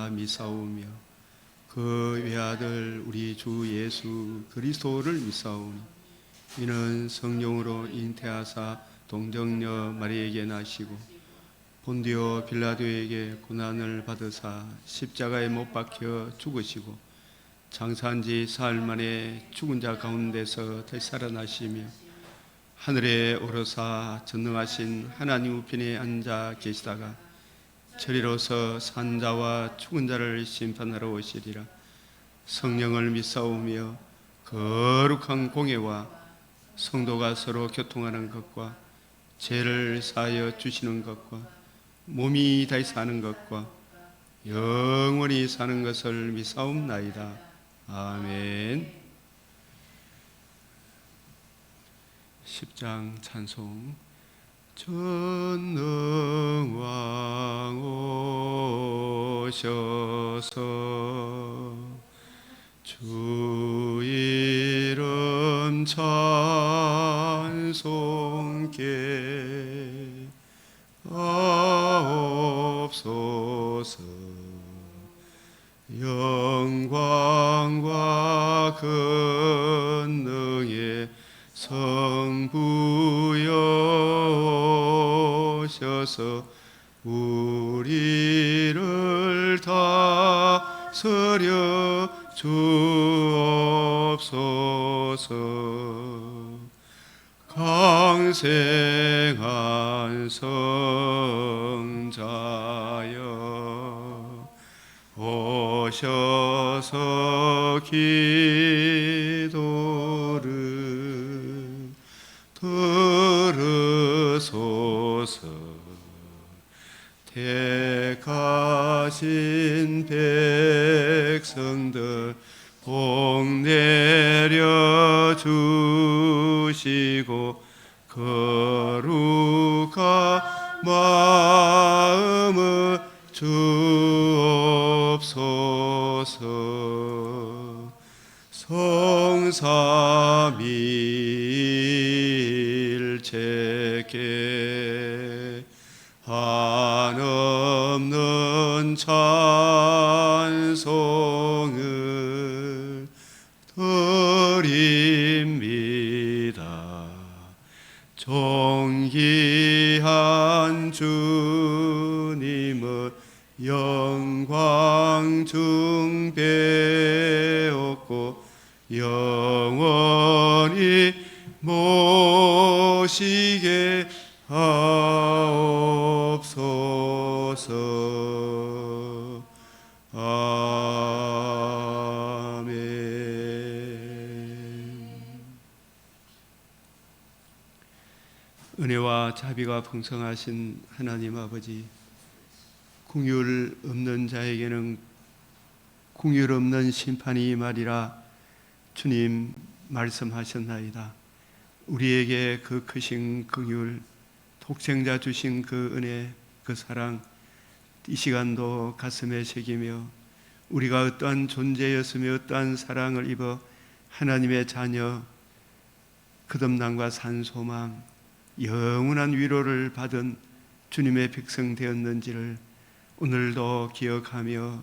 다 미사오며 그 외아들 우리 주 예수 그리스도를 미사오니 이는 성령으로 잉태하사 동정녀 마리에게 나시고 본디오 빌라도에게 고난을 받으사 십자가에 못 박혀 죽으시고 장사한 지 사흘 만에 죽은 자 가운데서 다시 살아나시며 하늘에 오르사 전능하신 하나님 우편에 앉아 계시다가 저리로서 산 자와 죽은 자를 심판하러 오시리라. 성령을 믿사오며 거룩한 공예와 성도가 서로 교통하는 것과 죄를 사하여 주시는 것과 몸이 다시 사는 것과 영원히 사는 것을 믿사옵나이다. 아멘. 10장 찬송. 전능왕 오셔서 주 이름 찬송케 하옵소서. 영광과 권능의 성부여셔서 우리를 다스려 주옵소서. 강생한 성자여 오셔서 기도를 들으소서. 택하신 백성들 복 내려 주시고 거룩한 마음을 주옵소서. 성삼위일체계 한없는 찬송을 드립니다. 존귀한 주님을 영광 중배웠고 영원히 모시게 하옵소서. 아멘. 은혜와 자비가 풍성하신 하나님 아버지, 긍휼 없는 자에게는 긍휼 없는 심판이 임하리라 주님 말씀하셨나이다. 우리에게 그 크신 긍휼, 독생자 주신 그 은혜, 그 사랑 이 시간도 가슴에 새기며 우리가 어떠한 존재였으며 어떠한 사랑을 입어 하나님의 자녀, 거듭남과 산소망, 영원한 위로를 받은 주님의 백성 되었는지를 오늘도 기억하며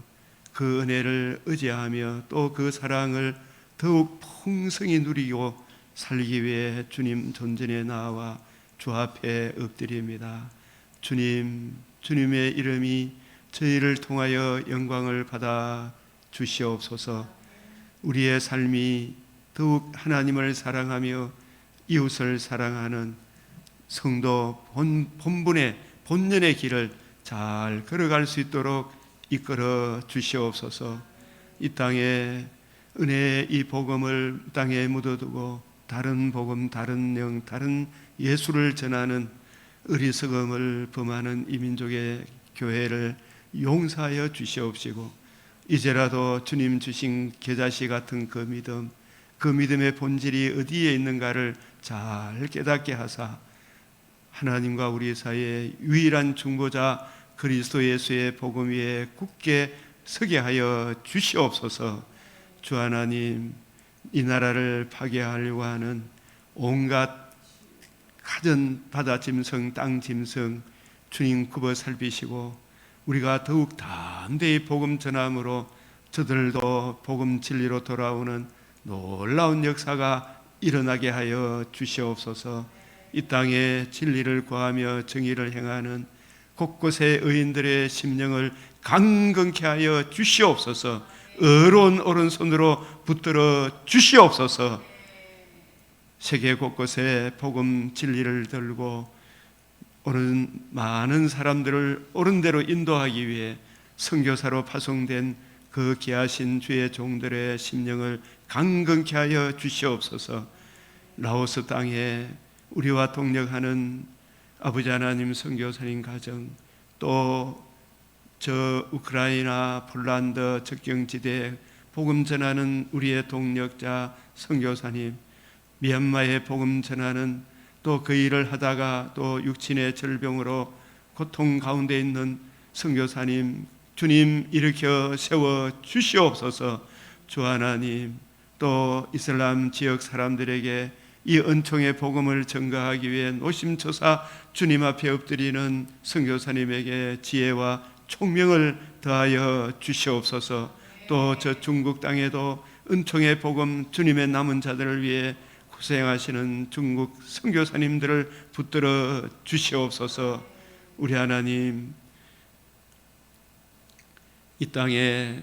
그 은혜를 의지하며 또 그 사랑을 더욱 풍성히 누리고 살기 위해 주님 존전에 나와 주 앞에 엎드립니다. 주님, 주님의 이름이 저희를 통하여 영광을 받아 주시옵소서. 우리의 삶이 더욱 하나님을 사랑하며 이웃을 사랑하는 성도 본연의 길을 잘 걸어갈 수 있도록 이끌어 주시옵소서. 이 땅에 은혜의 이 복음을 땅에 묻어두고 다른 복음, 다른 영, 다른 예수를 전하는 어리석음을 범하는 이 민족의 교회를 용서하여 주시옵시고 이제라도 주님 주신 겨자씨 같은 그 믿음, 그 믿음의 본질이 어디에 있는가를 잘 깨닫게 하사 하나님과 우리 사이의 유일한 중보자 그리스도 예수의 복음 위에 굳게 서게 하여 주시옵소서. 주 하나님, 이 나라를 파괴하려고 하는 온갖 가전 바다 짐승, 땅 짐승 주님 굽어 살피시고 우리가 더욱 담대히 복음 전함으로 저들도 복음 진리로 돌아오는 놀라운 역사가 일어나게 하여 주시옵소서. 이 땅에 진리를 구하며 정의를 행하는 곳곳의 의인들의 심령을 강건케 하여 주시옵소서. 의로운 오른손으로 붙들어 주시옵소서. 세계 곳곳에 복음 진리를 들고 오는 많은 사람들을 옳은 대로 인도하기 위해 선교사로 파송된 그 귀하신 주의 종들의 심령을 강건케 하여 주시옵소서. 라오스 땅에 우리와 동력하는 아버지 하나님 선교사님 가정, 또 저 우크라이나 폴란드 접경지대에 복음 전하는 우리의 동력자 선교사님, 미얀마에 복음 전하는 또 그 일을 하다가 또 육신의 질병으로 고통 가운데 있는 선교사님, 주님 일으켜 세워 주시옵소서. 주 하나님, 또 이슬람 지역 사람들에게 이 은총의 복음을 전가하기 위해 노심초사 주님 앞에 엎드리는 선교사님에게 지혜와 총명을 더하여 주시옵소서. 또 저 중국 땅에도 은총의 복음, 주님의 남은 자들을 위해 고생하시는 중국 선교사님들을 붙들어 주시옵소서. 우리 하나님, 이 땅에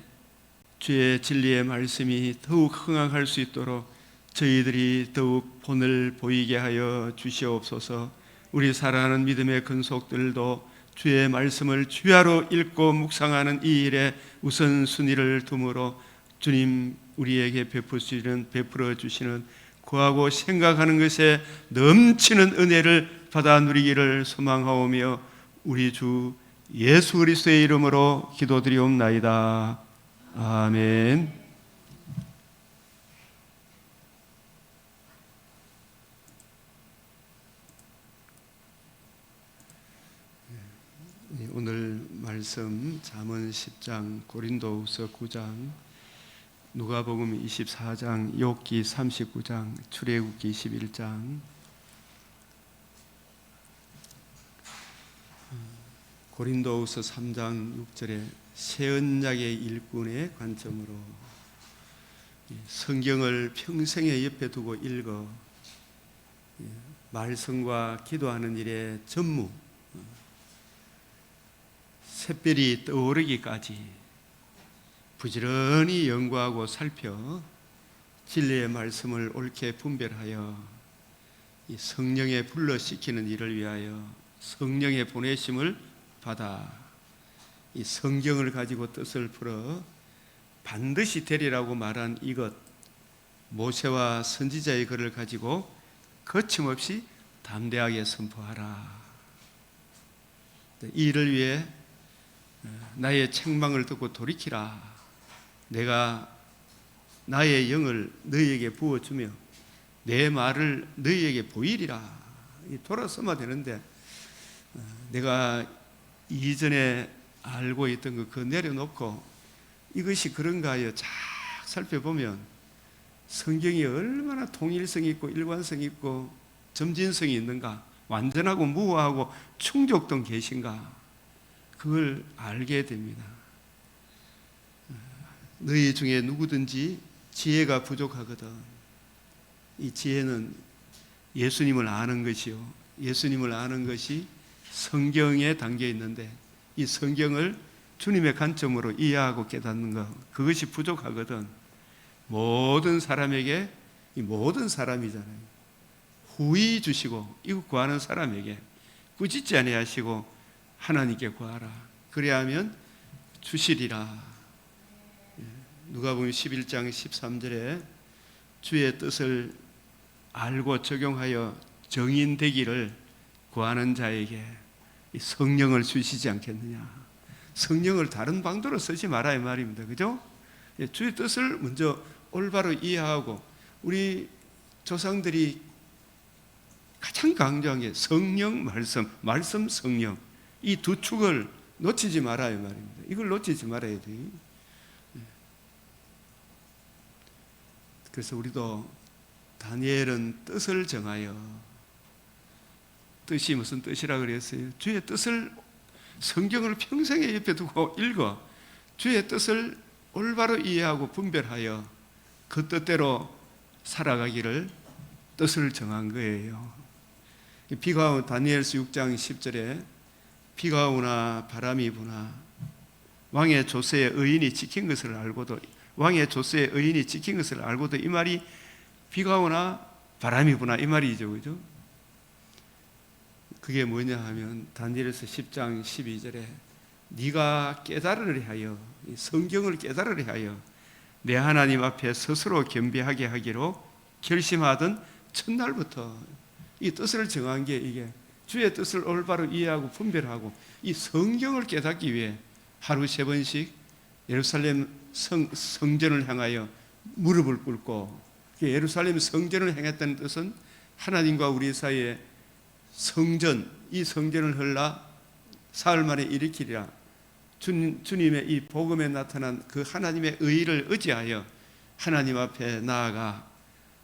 주의 진리의 말씀이 더욱 흥황할 수 있도록 저희들이 더욱 본을 보이게 하여 주시옵소서. 우리 사랑하는 믿음의 근속들도 주의 말씀을 주야로 읽고 묵상하는 이 일에 우선순위를 두므로 주님 우리에게 베풀어 주시는 구하고 생각하는 것에 넘치는 은혜를 받아 누리기를 소망하오며 우리 주 예수 그리스도의 이름으로 기도드리옵나이다. 아멘. 오늘 말씀 잠언 10장, 고린도후서 9장, 누가복음 24장, 욥기 39장, 출애굽기 21장, 고린도후서 3장 6절에 새 언약의 일꾼의 관점으로 성경을 평생에 옆에 두고 읽어 말씀과 기도하는 일에 전무, 샛별이 떠오르기까지 부지런히 연구하고 살펴 진리의 말씀을 옳게 분별하여 이 성령의 불러시키는 일을 위하여 성령의 보내심을 받아 이 성경을 가지고 뜻을 풀어 반드시 되리라고 말한 이것, 모세와 선지자의 글을 가지고 거침없이 담대하게 선포하라. 이 일을 위해 나의 책망을 듣고 돌이키라. 내가 나의 영을 너희에게 부어주며 내 말을 너희에게 보이리라. 돌아서면 되는데 내가 이전에 알고 있던 거 그거 내려놓고 이것이 그런가 하여 쫙 살펴보면 성경이 얼마나 통일성 있고 일관성 있고 점진성이 있는가, 완전하고 무화하고 충족된 계신가, 그걸 알게 됩니다. 너희 중에 누구든지 지혜가 부족하거든. 이 지혜는 예수님을 아는 것이요, 예수님을 아는 것이 성경에 담겨 있는데 이 성경을 주님의 관점으로 이해하고 깨닫는 것, 그것이 부족하거든. 모든 사람에게, 이 모든 사람이잖아요, 후히 주시고 이거 구하는 사람에게 꾸짖지 아니하시고 하나님께 구하라. 그래야 하면 주시리라. 누가복음 11장 13절에 주의 뜻을 알고 적용하여 정인되기를 구하는 자에게 성령을 주시지 않겠느냐. 성령을 다른 방도로 쓰지 마라 이 말입니다. 그죠? 주의 뜻을 먼저 올바로 이해하고, 우리 조상들이 가장 강조한 게 성령, 말씀, 말씀, 성령, 이 두 축을 놓치지 말아야 말입니다. 이걸 놓치지 말아야 돼요. 그래서 우리도 다니엘은 뜻을 정하여, 뜻이 무슨 뜻이라 그랬어요? 주의 뜻을 성경을 평생에 옆에 두고 읽어 주의 뜻을 올바로 이해하고 분별하여 그 뜻대로 살아가기를 뜻을 정한 거예요. 비가 오 다니엘서 6장 10절에 비가 오나 바람이 부나 왕의 조세의 의인이 지킨 것을 알고도 이 말이 비가 오나 바람이 부나 이 말이죠, 그죠? 그게 뭐냐 하면 다니엘서 10장 12절에 네가 깨달으려 하여, 성경을 깨달으려 하여 내 하나님 앞에 스스로 겸비하게 하기로 결심하던 첫날부터 이 뜻을 정한 게 이게 주의 뜻을 올바로 이해하고 분별하고 이 성경을 깨닫기 위해 하루 3번씩 예루살렘 성전을 향하여 무릎을 꿇고, 예루살렘 성전을 향했다는 뜻은 하나님과 우리 사이에 성전, 이 성전을 헐라 사흘 만에 일으키리라. 주님의 이 복음에 나타난 그 하나님의 의를 의지하여 하나님 앞에 나아가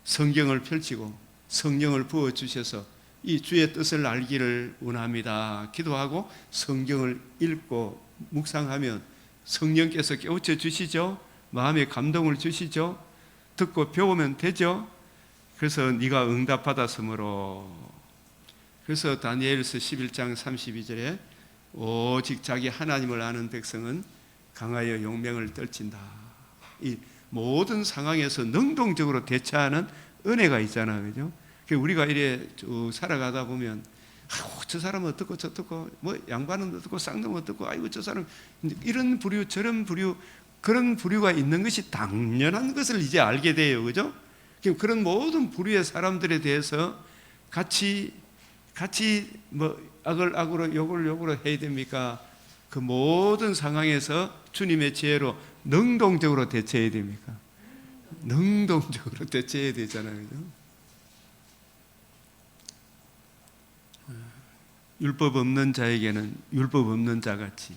성경을 펼치고 성령을 부어주셔서 이 주의 뜻을 알기를 원합니다. 기도하고 성경을 읽고 묵상하면 성령께서 깨우쳐 주시죠. 마음에 감동을 주시죠. 듣고 배우면 되죠. 그래서 네가 응답받았으므로, 그래서 다니엘서 11장 32절에 오직 자기 하나님을 아는 백성은 강하여 용맹을 떨친다. 이 모든 상황에서 능동적으로 대처하는 은혜가 있잖아요, 그죠? 우리가 이래 쭉 살아가다 보면 아이고 저 사람은 어떻고 저떻고 뭐 양반은 어떻고 쌍놈은 어떻고 아이고 저 사람 이런 부류 저런 부류 그런 부류가 있는 것이 당연한 것을 이제 알게 돼요, 그죠? 그런 모든 부류의 사람들에 대해서 같이 뭐 악을 악으로 욕을 욕으로 해야 됩니까? 그 모든 상황에서 주님의 지혜로 능동적으로 대처해야 됩니까? 능동적으로 대처해야 되잖아요, 그죠? 율법 없는 자에게는 율법 없는 자같이,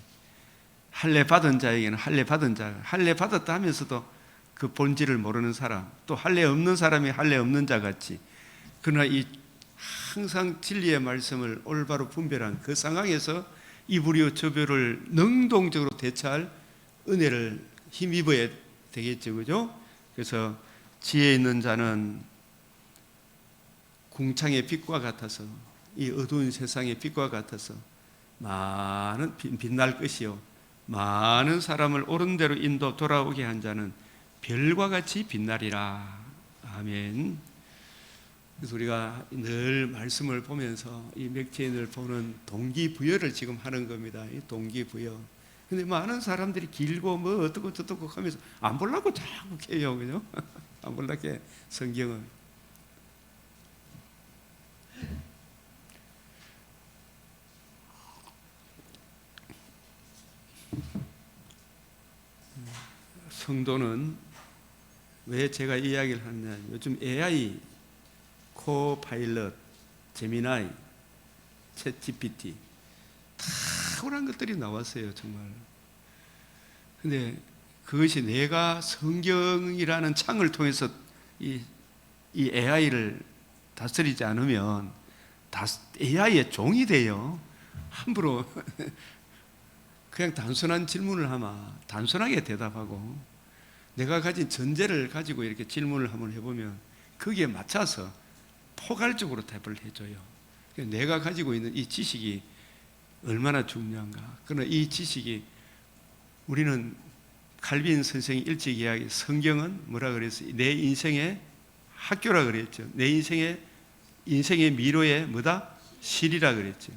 할례 받은 자에게는 할례 받은 자, 할례 받았다 하면서도 그 본질을 모르는 사람, 또 할례 없는 사람이 할례 없는 자같이, 그러나 이 항상 진리의 말씀을 올바로 분별한 그 상황에서 이 부류 저별을 능동적으로 대처할 은혜를 힘입어야 되겠죠, 그죠? 그래서 지혜 있는 자는 궁창의 빛과 같아서, 이 어두운 세상의 빛과 같아서 많은 빛날 것이요 많은 사람을 옳은 대로 인도 돌아오게 한 자는 별과 같이 빛나리라. 아멘. 그래서 우리가 늘 말씀을 보면서 이 맥체인을 보는 동기부여를 지금 하는 겁니다. 이 동기부여. 근데 많은 사람들이 길고 뭐 어떻고 저떻고 하면서 안 보려고 자꾸 해요, 그죠? 안 보려고 해, 성경을. 성도는 왜 제가 이야기를 하느냐, 요즘 AI, 코파일럿, 제미나이, 챗GPT 탁월한 것들이 나왔어요, 정말. 근데 그것이 내가 성경이라는 창을 통해서 이 AI를 다스리지 않으면 AI의 종이 돼요. 함부로 그냥 단순한 질문을 하면 단순하게 대답하고, 내가 가진 전제를 가지고 이렇게 질문을 한번 해보면 거기에 맞춰서 포괄적으로 답을 해줘요. 내가 가지고 있는 이 지식이 얼마나 중요한가. 그러나 이 지식이, 우리는 칼빈 선생이 일찍 이야기, 성경은 뭐라 그랬어요? 내 인생의 학교라 그랬죠. 내 인생의 미로의 뭐다? 실이라 그랬죠.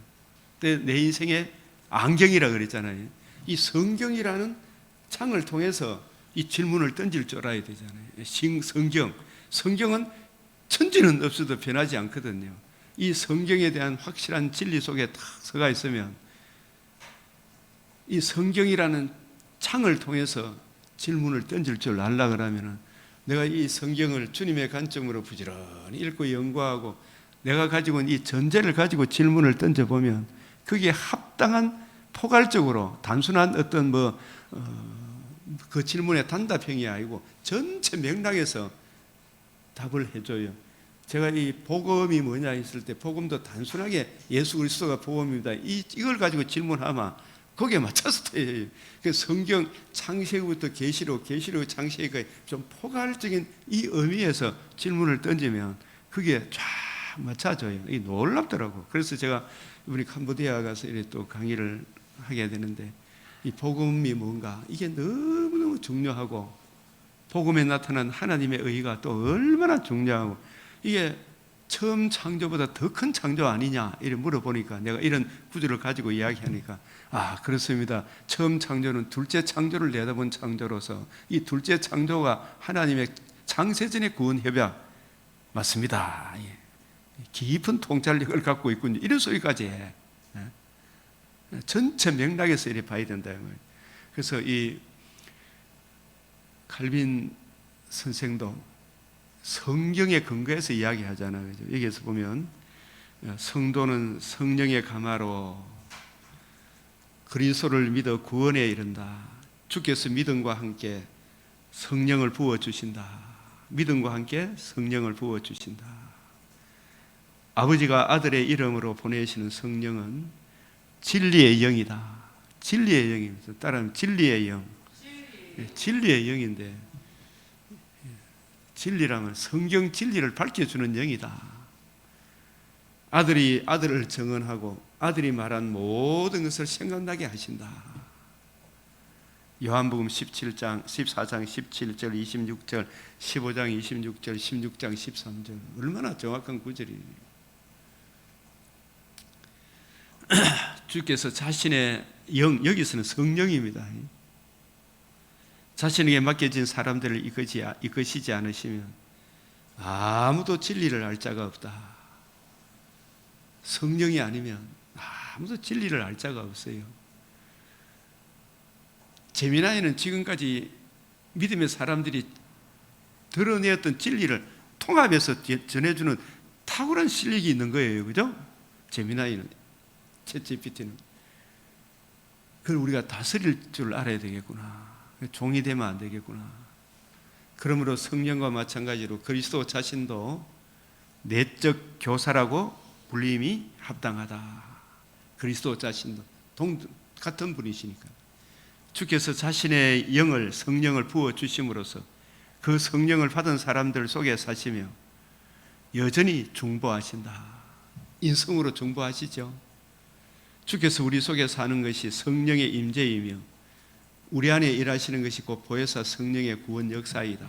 내 인생의 안경이라 그랬잖아요. 이 성경이라는 창을 통해서 이 질문을 던질 줄 알아야 되잖아요. 성경은 천지는 없어도 변하지 않거든요. 이 성경에 대한 확실한 진리 속에 탁 서가 있으면 이 성경이라는 창을 통해서 질문을 던질 줄 알라 그러면, 내가 이 성경을 주님의 관점으로 부지런히 읽고 연구하고 내가 가지고 있는 이 전제를 가지고 질문을 던져보면 거기에 합당한 포괄적으로, 단순한 어떤 그 질문의 단답형이 아니고 전체 맥락에서 답을 해줘요. 제가 이 복음이 뭐냐 했을 때, 복음도 단순하게 예수 그리스도가 복음입니다, 이걸 가지고 질문하면 거기에 맞춰서 해요. 그 성경 창세기부터 계시록, 계시록 창세기까지 좀 포괄적인 이 의미에서 질문을 던지면 그게 쫙 맞춰져요. 이 놀랍더라고. 그래서 제가 우리 캄보디아 가서 이렇게 또 강의를 하게 되는데, 이 복음이 뭔가 이게 너무너무 중요하고, 복음에 나타난 하나님의 의가 또 얼마나 중요하고, 이게 처음 창조보다 더 큰 창조 아니냐 이렇게 물어보니까, 내가 이런 구절을 가지고 이야기하니까 그렇습니다. 처음 창조는 둘째 창조를 내다본 창조로서 이 둘째 창조가 하나님의 창세전의 구원 협약 맞습니다. 깊은 통찰력을 갖고 있군요. 이런 소리까지 해. 전체 맥락에서 이렇게 봐야 된다. 그래서 이 칼빈 선생도 성경에 근거해서 이야기하잖아요. 여기에서 보면 성도는 성령의 감화로 그리스도를 믿어 구원에 이른다. 주께서 믿음과 함께 성령을 부어주신다. 믿음과 함께 성령을 부어주신다. 아버지가 아들의 이름으로 보내시는 성령은 진리의 영이다. 진리의 영입니다. 따라하면 진리의 영. 진리의 영인데, 진리라면 성경 진리를 밝혀주는 영이다. 아들이 아들을 증언하고 아들이 말한 모든 것을 생각나게 하신다. 요한복음 14장 17절 26절 15장 26절 16장 13절 얼마나 정확한 구절이에요. 주께서 자신의 영, 여기서는 성령입니다. 자신에게 맡겨진 사람들을 이끄시지 않으시면 아무도 진리를 알 자가 없다. 성령이 아니면 아무도 진리를 알 자가 없어요. 제미나이는 지금까지 믿음의 사람들이 드러내었던 진리를 통합해서 전해주는 탁월한 실력이 있는 거예요. 그죠? 제미나이는, 챗GPT는. 그걸 우리가 다스릴 줄 알아야 되겠구나. 종이 되면 안 되겠구나. 그러므로 성령과 마찬가지로 그리스도 자신도 내적 교사라고 불림이 합당하다. 그리스도 자신도 같은 분이시니까. 주께서 자신의 영을, 성령을 부어주심으로써 그 성령을 받은 사람들 속에 사시며 여전히 중보하신다. 인성으로 중보하시죠. 주께서 우리 속에 사는 것이 성령의 임재이며 우리 안에 일하시는 것이 곧 보혜사 성령의 구원 역사이다.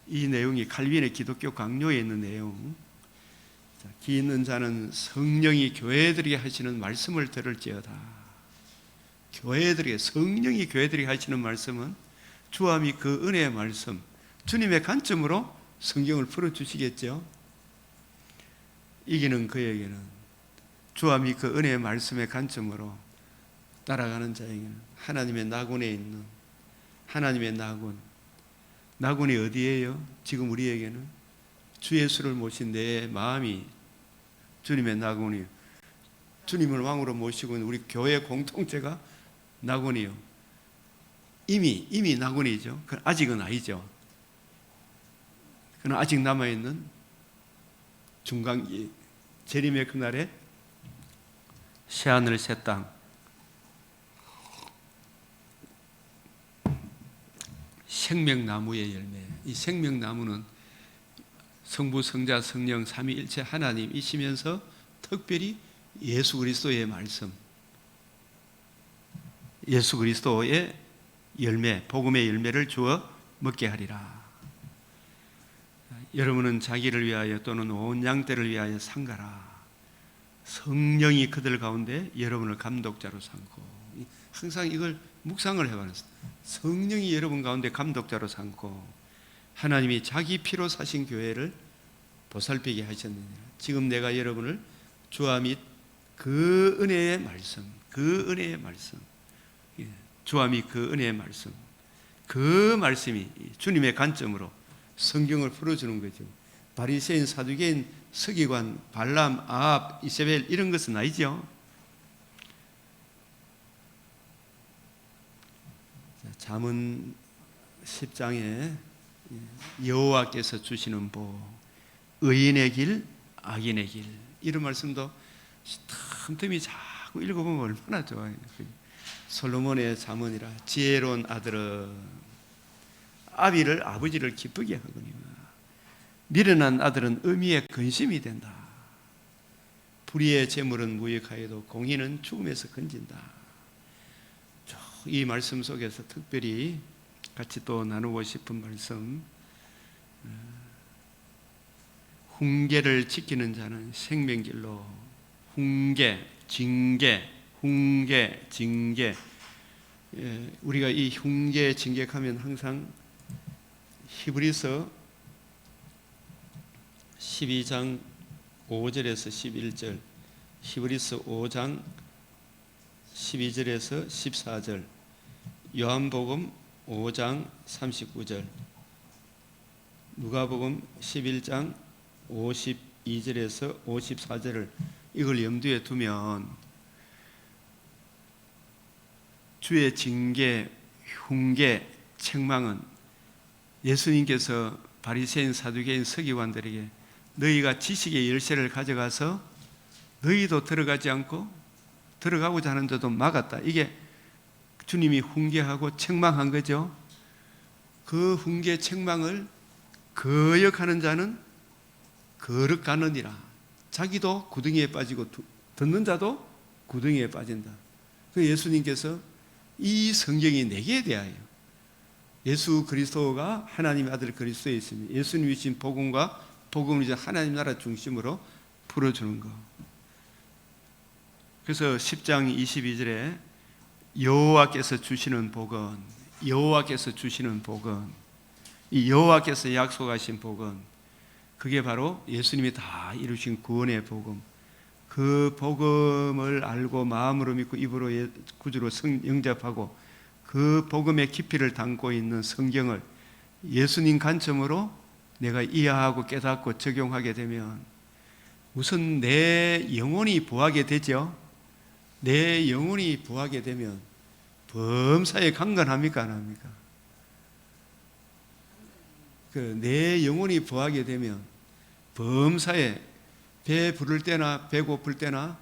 이 내용이 칼빈의 기독교 강요에 있는 내용. 기 있는 자는 성령이 교회들에게 하시는 말씀을 들을지어다. 교회들에게, 성령이 교회들에게 하시는 말씀은 주함이 그 은혜의 말씀, 주님의 관점으로 성경을 풀어주시겠죠. 이기는 그에게는 주함이 그 은혜의 말씀의 관점으로 따라가는 자에게는 하나님의 나군에 있는 하나님의 나군이 어디예요? 지금 우리에게는 주 예수를 모신 내 마음이 주님의 나군이요. 주님을 왕으로 모시고 있는 우리 교회 공동체가 나군이요. 이미 나군이죠. 그건 아직은 아니죠. 그는 아직 남아있는 중간기, 재림의 그날에 새하늘 새 땅, 생명나무의 열매. 이 생명나무는 성부, 성자, 성령 삼위일체 하나님이시면서 특별히 예수 그리스도의 말씀, 예수 그리스도의 열매, 복음의 열매를 주어 먹게 하리라. 여러분은 자기를 위하여 또는 온 양떼를 위하여 상가라. 성령이 그들 가운데 여러분을 감독자로 삼고, 항상 이걸 묵상을 해봐라. 성령이 여러분 가운데 감독자로 삼고 하나님이 자기 피로 사신 교회를 보살피게 하셨느니라. 지금 내가 여러분을 주와 및 그 은혜의 말씀, 그 은혜의 말씀, 주와 및 그 은혜의 말씀, 그 말씀이 주님의 관점으로 성경을 풀어주는 거죠. 바리새인, 사두개인, 서기관, 발람, 아합, 이세벨 이런 것은 아니죠. 잠언 10장에 여호와께서 주시는 복, 의인의 길, 악인의 길, 이런 말씀도 틈틈이 자꾸 하고 읽어보면 얼마나 좋아요. 솔로몬의 잠언이라 지혜로운 아들은 아버지를 기쁘게 하거니와 미련한 아들은 의미의 근심이 된다. 불의의 재물은 무익하여도 공의는 죽음에서 건진다. 이 말씀 속에서 특별히 같이 또 나누고 싶은 말씀, 훈계를 지키는 자는 생명길로, 훈계, 징계, 우리가 이 훈계, 징계하면 항상 히브리서 12장 5절에서 11절, 히브리서 5장 12절에서 14절, 요한복음 5장 39절, 누가복음 11장 52절에서 54절을 이걸 염두에 두면 주의 징계, 훈계, 책망은 예수님께서 바리새인, 사두개인, 서기관들에게 너희가 지식의 열쇠를 가져가서 너희도 들어가지 않고 들어가고자 하는 자도 막았다. 이게 주님이 훈계하고 책망한 거죠. 그 훈계 책망을 거역하는 자는 거룩가느니라. 자기도 구덩이에 빠지고 듣는 자도 구덩이에 빠진다. 그 예수님께서 이 성경이 내게 대하여 예수 그리스도가 하나님의 아들 그리스도에 있으며 예수님이 주신 복음과 복음을 이제 하나님 나라 중심으로 풀어주는 거. 그래서 10장 22절에 여호와께서 주시는 복은, 여호와께서 주시는 복은, 이 여호와께서 약속하신 복은 그게 바로 예수님이 다 이루신 구원의 복음. 그 복음을 알고 마음으로 믿고 입으로 구주로 영접하고 그 복음의 깊이를 담고 있는 성경을 예수님 관점으로 내가 이해하고 깨닫고 적용하게 되면 우선 내 영혼이 부하게 되죠. 내 영혼이 부하게 되면 범사에 강건합니까? 안 합니까? 내 영혼이 부하게 되면 범사에 배 부를 때나 배 고플 때나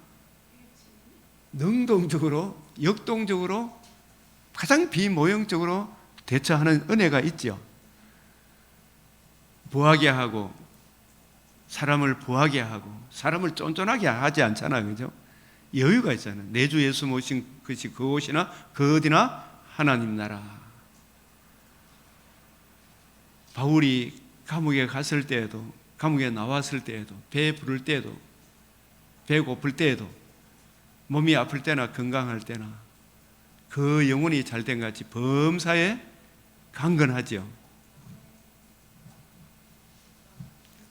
능동적으로 역동적으로 가장 비모형적으로 대처하는 은혜가 있죠. 부하게 하고 사람을 부하게 하고 사람을 쫀쫀하게 하지 않잖아요. 그죠? 여유가 있잖아요. 내 주 예수 모신 것이 그곳이나 그 어디나 하나님 나라. 바울이 감옥에 갔을 때에도, 감옥에 나왔을 때에도, 배 부를 때에도, 배 고플 때에도, 몸이 아플 때나 건강할 때나 그 영혼이 잘된 같이 범사에 강건하지요.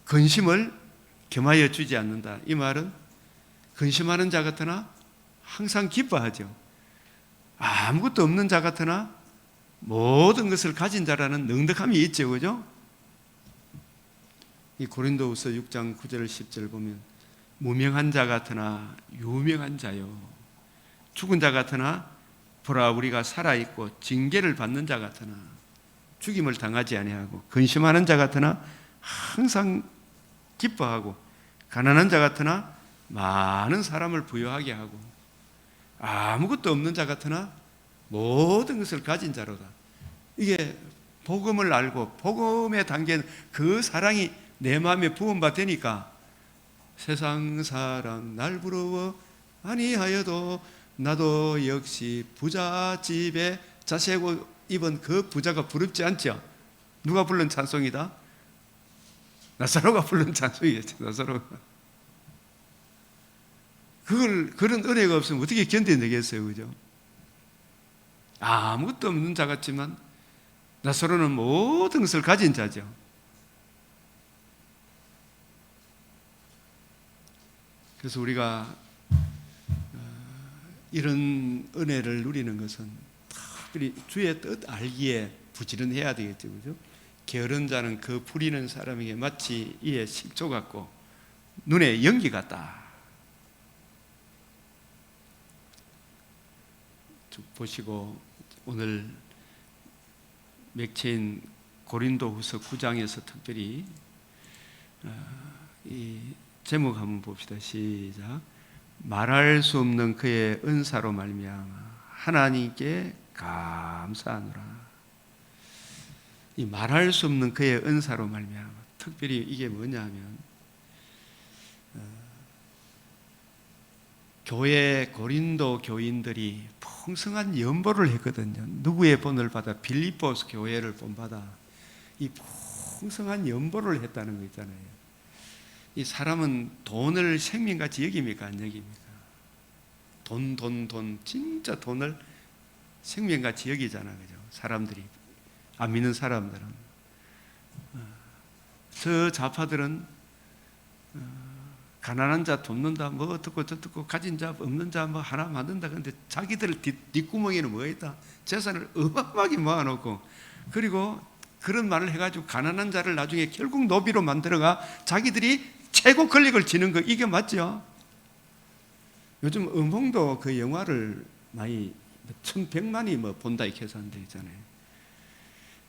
근심을 겸하여 주지 않는다. 이 말은 근심하는 자 같으나 항상 기뻐하죠. 아무것도 없는 자 같으나 모든 것을 가진 자라는 능력함이 있죠. 그죠? 이 고린도후서 6장 9절 10절 보면 무명한 자 같으나 유명한 자요, 죽은 자 같으나 보라 우리가 살아있고 징계를 받는 자 같으나 죽임을 당하지 아니하고 근심하는 자 같으나 항상 기뻐하고 가난한 자 같으나 많은 사람을 부유하게 하고 아무것도 없는 자 같으나 모든 것을 가진 자로다. 이게 복음을 알고 복음에 담긴 그 사랑이 내 마음에 부음받으니까 세상 사람 날 부러워 아니하여도 나도 역시 부자 집에 자세고 입은 그 부자가 부럽지 않죠? 누가 부른 찬송이다? 나사로가 부른 찬송이겠죠. 나사로가. 그런 은혜가 없으면 어떻게 견뎌내겠어요? 그죠? 아무것도 없는 자 같지만 나사로는 모든 것을 가진 자죠. 그래서 우리가 이런 은혜를 누리는 것은 특별히 주의 뜻 알기에 부지런해야 되겠죠. 그죠? 게으른 자는 그 부리는 사람에게 마치 이에 식초 같고 눈에 연기 같다. 보시고 오늘 맥체인 고린도후서 9장에서 특별히 이 제목 한번 봅시다. 시작. 말할 수 없는 그의 은사로 말미암아 하나님께 감사하노라. 이 말할 수 없는 그의 은사로 말미암아, 특별히 이게 뭐냐면 교회 고린도 교인들이 풍성한 연보를 했거든요. 누구의 본을 받아? 빌립보스 교회를 본받아 이 풍성한 연보를 했다는 거 있잖아요. 이 사람은 돈을 생명같이 여깁니까? 안 여깁니까? 돈 진짜 돈을 생명같이 여기잖아, 그죠? 사람들이, 안 믿는 사람들은. 저 좌파들은 가난한 자 돕는다, 뭐 어떻고 저떻고, 가진 자 없는 자 뭐 하나 만든다. 근데 자기들 뒷구멍에는 뭐가 있다? 재산을 어마어마하게 모아놓고, 그리고 그런 말을 해가지고 가난한 자를 나중에 결국 노비로 만들어가 자기들이 최고 권력을 지는 거, 이게 맞죠? 요즘 음홍도 그 영화를 많이 1100만이 뭐 본다 이렇게 해서 안 돼 있잖아요.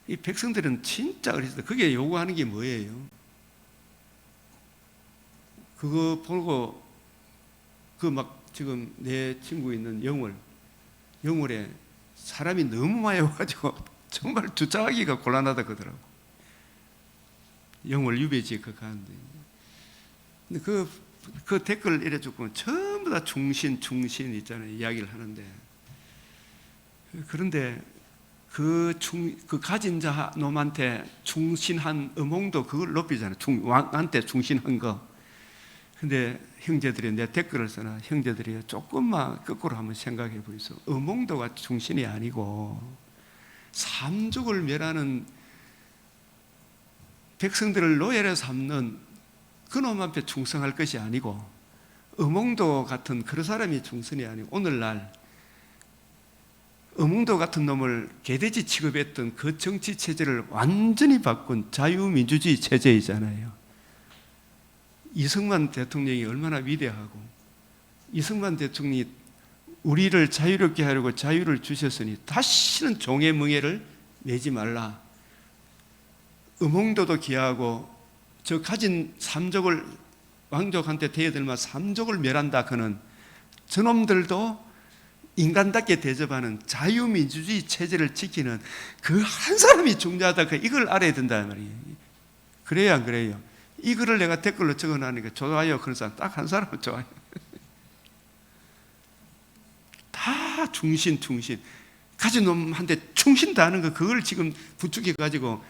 이 백성들은 진짜 어리석다. 그게 요구하는 게 뭐예요? 그거 보고 그 막 지금 내 친구 있는 영월에 사람이 너무 많이 와가지고 정말 주차하기가 곤란하다 그러더라고. 영월 유배지에 그 가는데. 근데 그 댓글 이래 주고 전부 다 충신 있잖아요. 이야기를 하는데. 그런데 그 가진 자 놈한테 충신한 음홍도 그걸 높이잖아요. 왕한테 충신한 거. 근데 형제들이 내 댓글을 써놔. 형제들이 조금만 거꾸로 한번 생각해 보이소. 음홍도가 충신이 아니고 삼족을 멸하는 백성들을 노예로 삼는 그놈 앞에 충성할 것이 아니고, 음홍도 같은 그런 사람이 충성이 아니고, 오늘날 음홍도 같은 놈을 개돼지 취급했던 그 정치 체제를 완전히 바꾼 자유민주주의 체제이잖아요. 이승만 대통령이 얼마나 위대하고, 이승만 대통령이 우리를 자유롭게 하려고 자유를 주셨으니 다시는 종의 멍에를 매지 말라. 음홍도도 기하고 저 가진 삼족을, 왕족한테 대여들만 삼족을 멸한다. 그는 저놈들도 인간답게 대접하는 자유민주주의 체제를 지키는 그 한 사람이 중요하다. 이걸 알아야 된다는 말이에요. 그래야 안 그래요? 이 글을 내가 댓글로 적어놨으니까 좋아요 그런 사람 딱 한 사람은 좋아요. 다 충신 가진 놈한테 충신 다하는 거, 그걸 지금 부추겨 가지고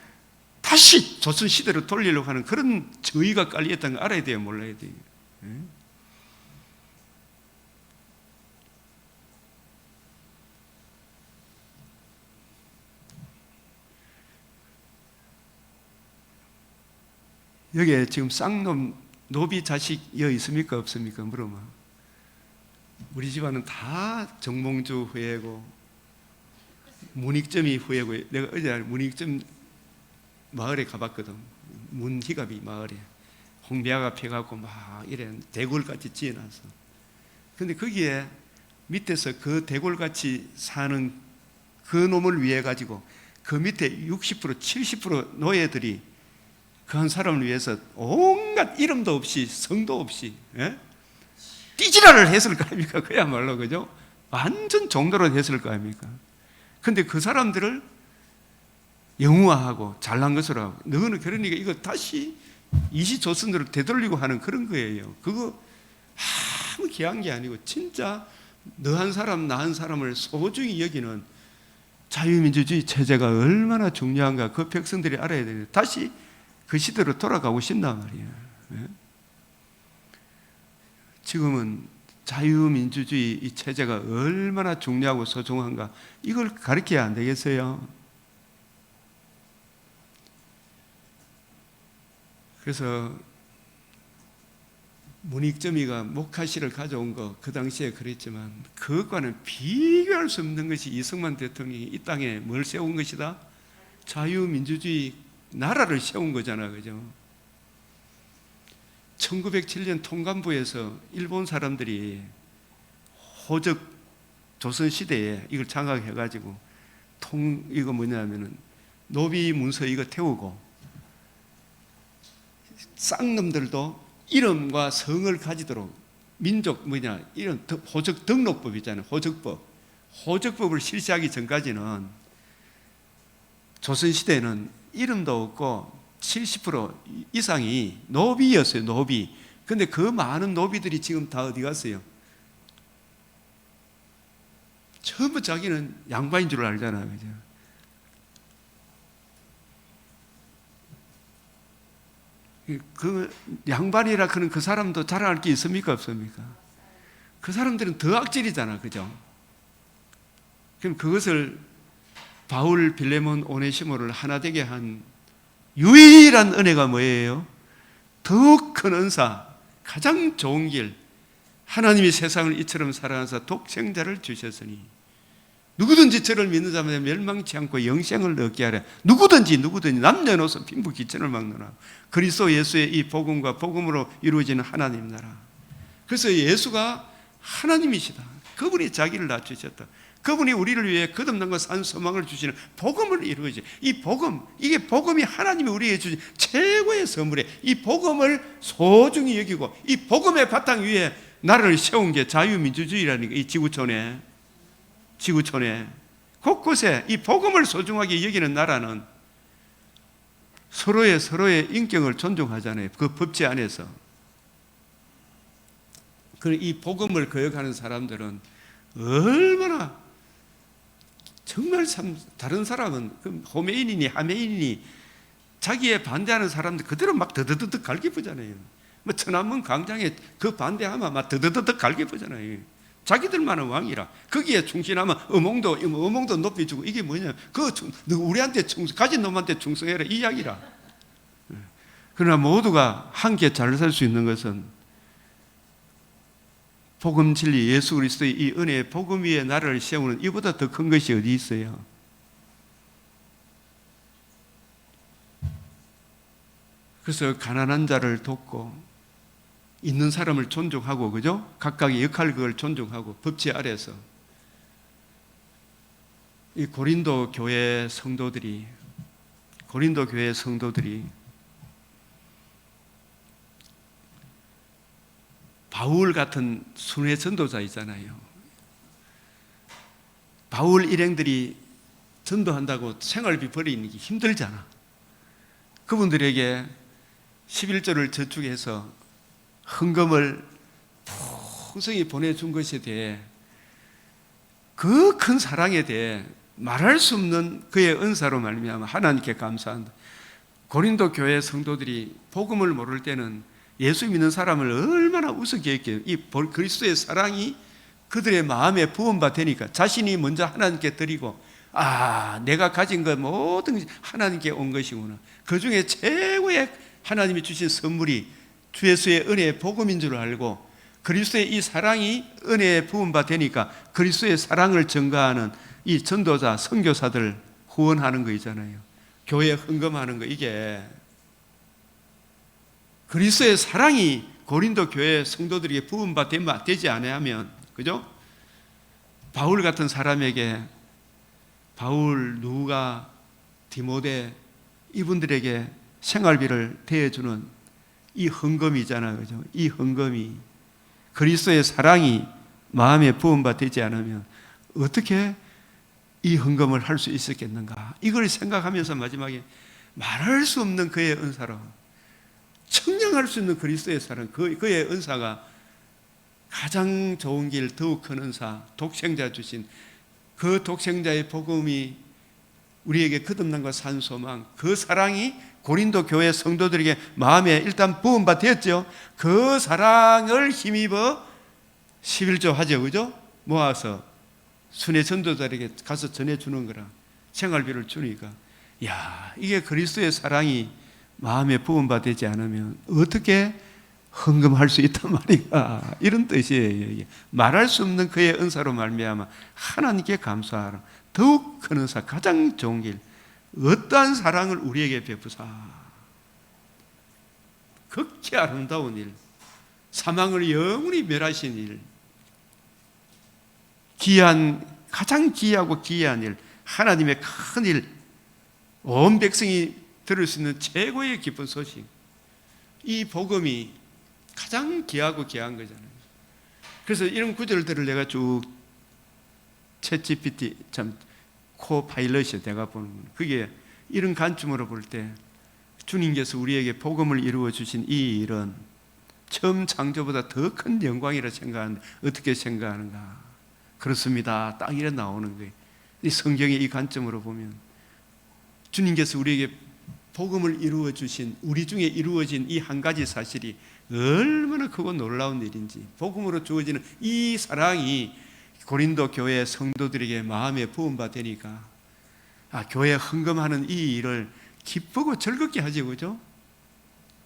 다시 조선시대로 돌리려고 하는 그런 저희가 깔려있다는 거 알아야 돼요? 몰라야 돼요? 여기에 지금 쌍놈 노비 자식이어 있습니까? 없습니까? 물어봐. 우리 집안은 다 정몽주 후예고 문익점이 후예고, 내가 어제 문익점 마을에 가봤거든. 문희갑이 마을에 홍배아가 펴갖고 막 이래 대골같이 지어놨어. 근데 거기에 밑에서 그 대골같이 사는 그 놈을 위해 가지고 그 밑에 60% 70% 노예들이 그 한 사람을 위해서 온갖 이름도 없이 성도 없이 띠지라를 했을 거 아닙니까? 그야말로, 그죠? 완전 종로로 했을 거 아닙니까? 근데 그 사람들을 영우화하고 잘난 것으로 하고, 너는 그러니까 이거 다시 이시조선으로 되돌리고 하는 그런 거예요. 그거 아무 귀한 게 아니고 진짜 너 한 사람 나 한 사람을 소중히 여기는 자유민주주의 체제가 얼마나 중요한가 그 백성들이 알아야 되는데, 다시 그 시대로 돌아가고 싶단 말이에요. 지금은 자유민주주의 이 체제가 얼마나 중요하고 소중한가, 이걸 가르쳐야 안 되겠어요? 그래서 문익점이가 목화실을 가져온 거 그 당시에 그랬지만, 그것과는 비교할 수 없는 것이 이승만 대통령이 이 땅에 뭘 세운 것이다? 자유민주주의 나라를 세운 거잖아, 그죠? 1907년 통감부에서 일본 사람들이 호적 조선시대에 이걸 장악해가지고 이거 뭐냐면은 노비 문서 이거 태우고, 쌍놈들도 이름과 성을 가지도록 민족 이런 호적 등록법 있잖아요. 호적법을 실시하기 전까지는 조선시대에는 이름도 없고 70% 이상이 노비였어요. 노비. 근데 그 많은 노비들이 지금 다 어디 갔어요? 전부 자기는 양반인 줄 알잖아요. 그죠? 그 양반이라 그런 그 사람도 자랑할 게 있습니까? 없습니까? 그 사람들은 더 악질이잖아. 그죠? 그럼 그것을 바울, 빌레몬, 오네시모를 하나 되게 한 유일한 은혜가 뭐예요? 더욱 큰 은사, 가장 좋은 길, 하나님이 세상을 이처럼 사랑하사 독생자를 주셨으니 누구든지 저를 믿는 자마다 멸망치 않고 영생을 얻게 하라. 누구든지 남녀노소 빈부 귀천을 막노라. 그리스도 예수의 이 복음과 복음으로 이루어지는 하나님 나라. 그래서 예수가 하나님이시다. 그분이 자기를 낮추셨다. 그분이 우리를 위해 거듭난 것 산 소망을 주시는 복음을 이루어지. 이 복음, 이게 복음이 하나님이 우리에게 주신 최고의 선물이에요. 이 복음을 소중히 여기고 이 복음의 바탕 위에 나라를 세운 게 자유민주주의라는 게 이 지구촌에 곳곳에 이 복음을 소중하게 여기는 나라는 서로의 인격을 존중하잖아요. 그 법제 안에서. 이 복음을 거역하는 사람들은 얼마나 정말 참 다른 사람은 호메인이니 하메인이니 자기에 반대하는 사람들 그대로 막 더더더덕 갈기보잖아요. 뭐 천안문 광장에 그 반대하면 막 더더더덕 갈기보잖아요. 자기들만은 왕이라 거기에 충신하면 어몽도 높이 주고 이게 뭐냐? 우리한테 가진 놈한테 충성해라 이 이야기라. 그러나 모두가 함께 잘 살 수 있는 것은 복음 진리 예수 그리스도의 이 은혜의 복음 위에 나라를 세우는 이보다 더 큰 것이 어디 있어요? 그래서 가난한 자를 돕고 있는 사람을 존중하고, 그죠? 각각의 역할 그걸 존중하고 법치 아래서 이 고린도 교회 성도들이 바울 같은 순회 전도자 있잖아요. 바울 일행들이 전도한다고 생활비 버리는 게 힘들잖아. 그분들에게 11조를 저축해서 헌금을 풍성히 보내준 것에 대해 그 큰 사랑에 대해 말할 수 없는 그의 은사로 말미암아 하나님께 감사한다. 고린도 교회 성도들이 복음을 모를 때는 예수 믿는 사람을 얼마나 우습게 했겠어요. 이 그리스도의 사랑이 그들의 마음에 부음받으니까 자신이 먼저 하나님께 드리고 내가 가진 것 모든 하나님께 온 것이구나. 그 중에 최고의 하나님이 주신 선물이 주 예수의 은혜의 복음인 줄 알고 그리스도의 이 사랑이 은혜의 부음받으니까 그리스도의 사랑을 증가하는 이 전도자, 선교사들 후원하는 거 있잖아요. 교회 헌금하는 거 이게 그리스도의 사랑이 고린도 교회 성도들에게 부음받지 않으면 그죠? 바울 같은 사람에게 바울, 누가, 디모데 이분들에게 생활비를 대해주는 이 헌금이잖아요. 그죠? 이 헌금이 그리스도의 사랑이 마음에 부음받지 않으면 어떻게 이 헌금을 할 수 있었겠는가? 이걸 생각하면서 마지막에 말할 수 없는 그의 은사로 청량할 수 있는 그리스도의 사랑, 그의 은사가 가장 좋은 길, 더욱 큰 은사, 독생자 주신 그 독생자의 복음이 우리에게 거듭남과 산 소망, 그 사랑이 고린도 교회 성도들에게 마음에 일단 부음받았죠. 그 사랑을 힘입어 11조 하죠. 그죠? 모아서 순회 전도자에게 가서 전해주는 거라. 생활비를 주니까 이게 그리스도의 사랑이 마음에 부음받지 않으면 어떻게 헌금할 수 있단 말이야. 이런 뜻이에요. 이게. 말할 수 없는 그의 은사로 말미암아 하나님께 감사하라. 더욱 큰 은사, 가장 좋은 길, 어떠한 사랑을 우리에게 베푸사. 극히 아름다운 일, 사망을 영원히 멸하신 일, 가장 귀하고 귀한 일, 하나님의 큰 일, 온 백성이 들을 수 있는 최고의 기쁜 소식. 이 복음이 가장 귀하고 귀한 거잖아요. 그래서 이런 구절들을 내가 쭉 챗GPT 참 코파일럿이 내가 보는 거예요. 그게 이런 관점으로 볼 때 주님께서 우리에게 복음을 이루어 주신 이 일은 처음 창조보다 더 큰 영광이라 생각하는데 어떻게 생각하는가? 그렇습니다. 딱 이래 나오는 거예요. 이 성경의 이 관점으로 보면 주님께서 우리에게 복음을 이루어 주신 우리 중에 이루어진 이 한 가지 사실이 얼마나 크고 놀라운 일인지, 복음으로 주어지는 이 사랑이 고린도 교회 성도들에게 마음에 부음받으니까 교회 헌금하는 이 일을 기쁘고 즐겁게 하지, 그죠?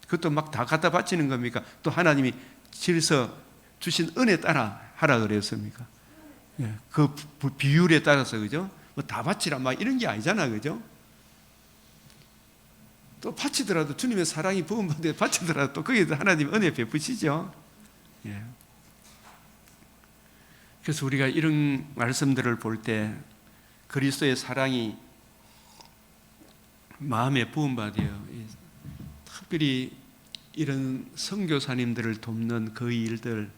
그것도 막 다 갖다 바치는 겁니까? 또 하나님이 질서 주신 은혜 따라 하라 그랬습니까? 그 비율에 따라서, 그죠? 뭐 다 바치라 막 이런 게 아니잖아, 그죠? 또 바치더라도 주님의 사랑이 부음받에 바치더라도 또 거기에 하나님 은혜 베푸시죠. 예. 그래서 우리가 이런 말씀들을 볼 때 그리스도의 사랑이 마음에 부음받아요. 특별히 이런 선교사님들을 돕는 그 일들,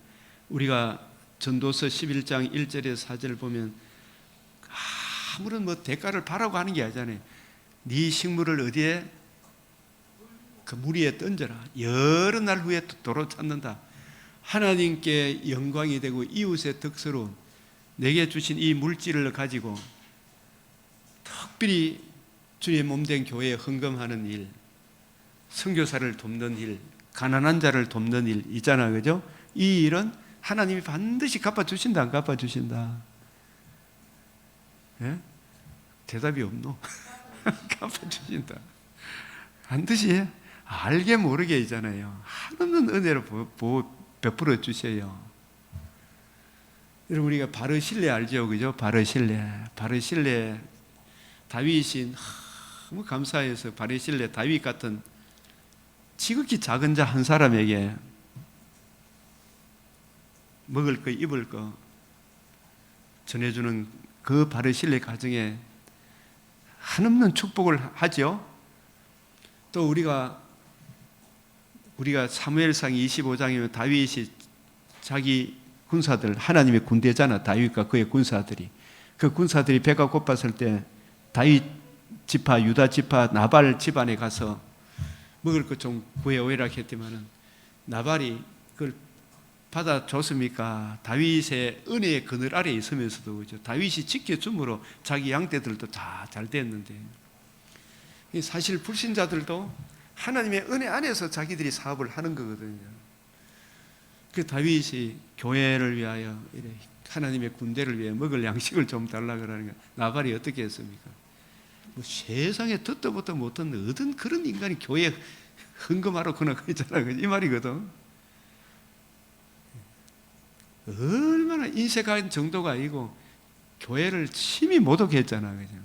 우리가 전도서 11장 1절에서 4절 보면 아무런 뭐 대가를 바라고 하는 게 아니잖아요. 네 식물을 어디에? 그 물 위에 던져라. 여러 날 후에 도로 찾는다. 하나님께 영광이 되고 이웃의 덕스러움, 내게 주신 이 물질을 가지고 특별히 주의 몸된 교회에 헌금하는 일, 선교사를 돕는 일, 가난한 자를 돕는 일 있잖아, 그죠? 이 일은 하나님이 반드시 갚아주신다, 안 갚아주신다? 예? 대답이 없노? 갚아주신다. 반드시 해. 알게 모르게 있잖아요. 한없는 은혜로 베풀어 주셔요. 여러분, 우리가 바르실레 알죠, 그죠? 바르실레 다윗이 너무 감사해서 바르실레 다윗 같은 지극히 작은 자 한 사람에게 먹을 거 입을 거 전해주는 그 바르실레 가정에 한없는 축복을 하죠. 또 우리가 사무엘상 25장이면 다윗이 자기 군사들, 하나님의 군대잖아, 다윗과 그의 군사들이. 그 군사들이 배가 고팠을 때 다윗 지파, 유다 지파, 나발 집안에 가서 먹을 것 좀 구해오라 했더니만은 나발이 그걸 받아줬습니까? 다윗의 은혜의 그늘 아래에 있으면서도, 그죠? 다윗이 지켜줌으로 자기 양떼들도 다 잘 됐는데, 사실 불신자들도 하나님의 은혜 안에서 자기들이 사업을 하는 거거든요. 그 다윗이 교회를 위하여 하나님의 군대를 위해 먹을 양식을 좀 달라 그러는 거, 나발이 어떻게 했습니까? 뭐 세상에 듣도 보도 못한 어떤 그런 인간이 교회에 헌금하러 그러잖아, 이 말이거든. 얼마나 인색한 정도가 아니고 교회를 심히 모독했잖아, 그죠?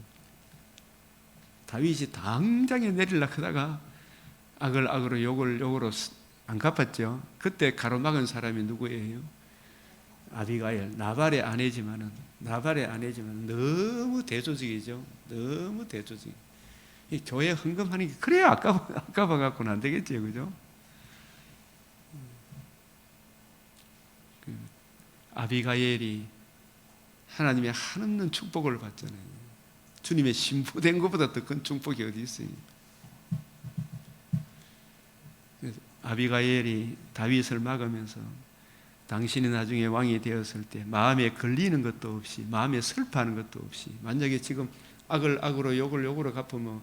다윗이 당장에 내리려고 하다가 악을 악으로 욕을 욕으로 안 갚았죠. 그때 가로막은 사람이 누구예요? 아비가일, 나발의 아내지만은 너무 대조직이죠. 너무 대조직. 이 교회 헌금하는 게 그래야 아까워 갖고는 안 되겠지, 그죠? 아비가일이 하나님의 한없는 축복을 받잖아요. 주님의 신부된 것보다 더 큰 축복이 어디 있어요? 아비가일이 다윗을 막으면서 당신이 나중에 왕이 되었을 때 마음에 걸리는 것도 없이, 마음에 슬퍼하는 것도 없이, 만약에 지금 악을 악으로 욕을 욕으로 갚으면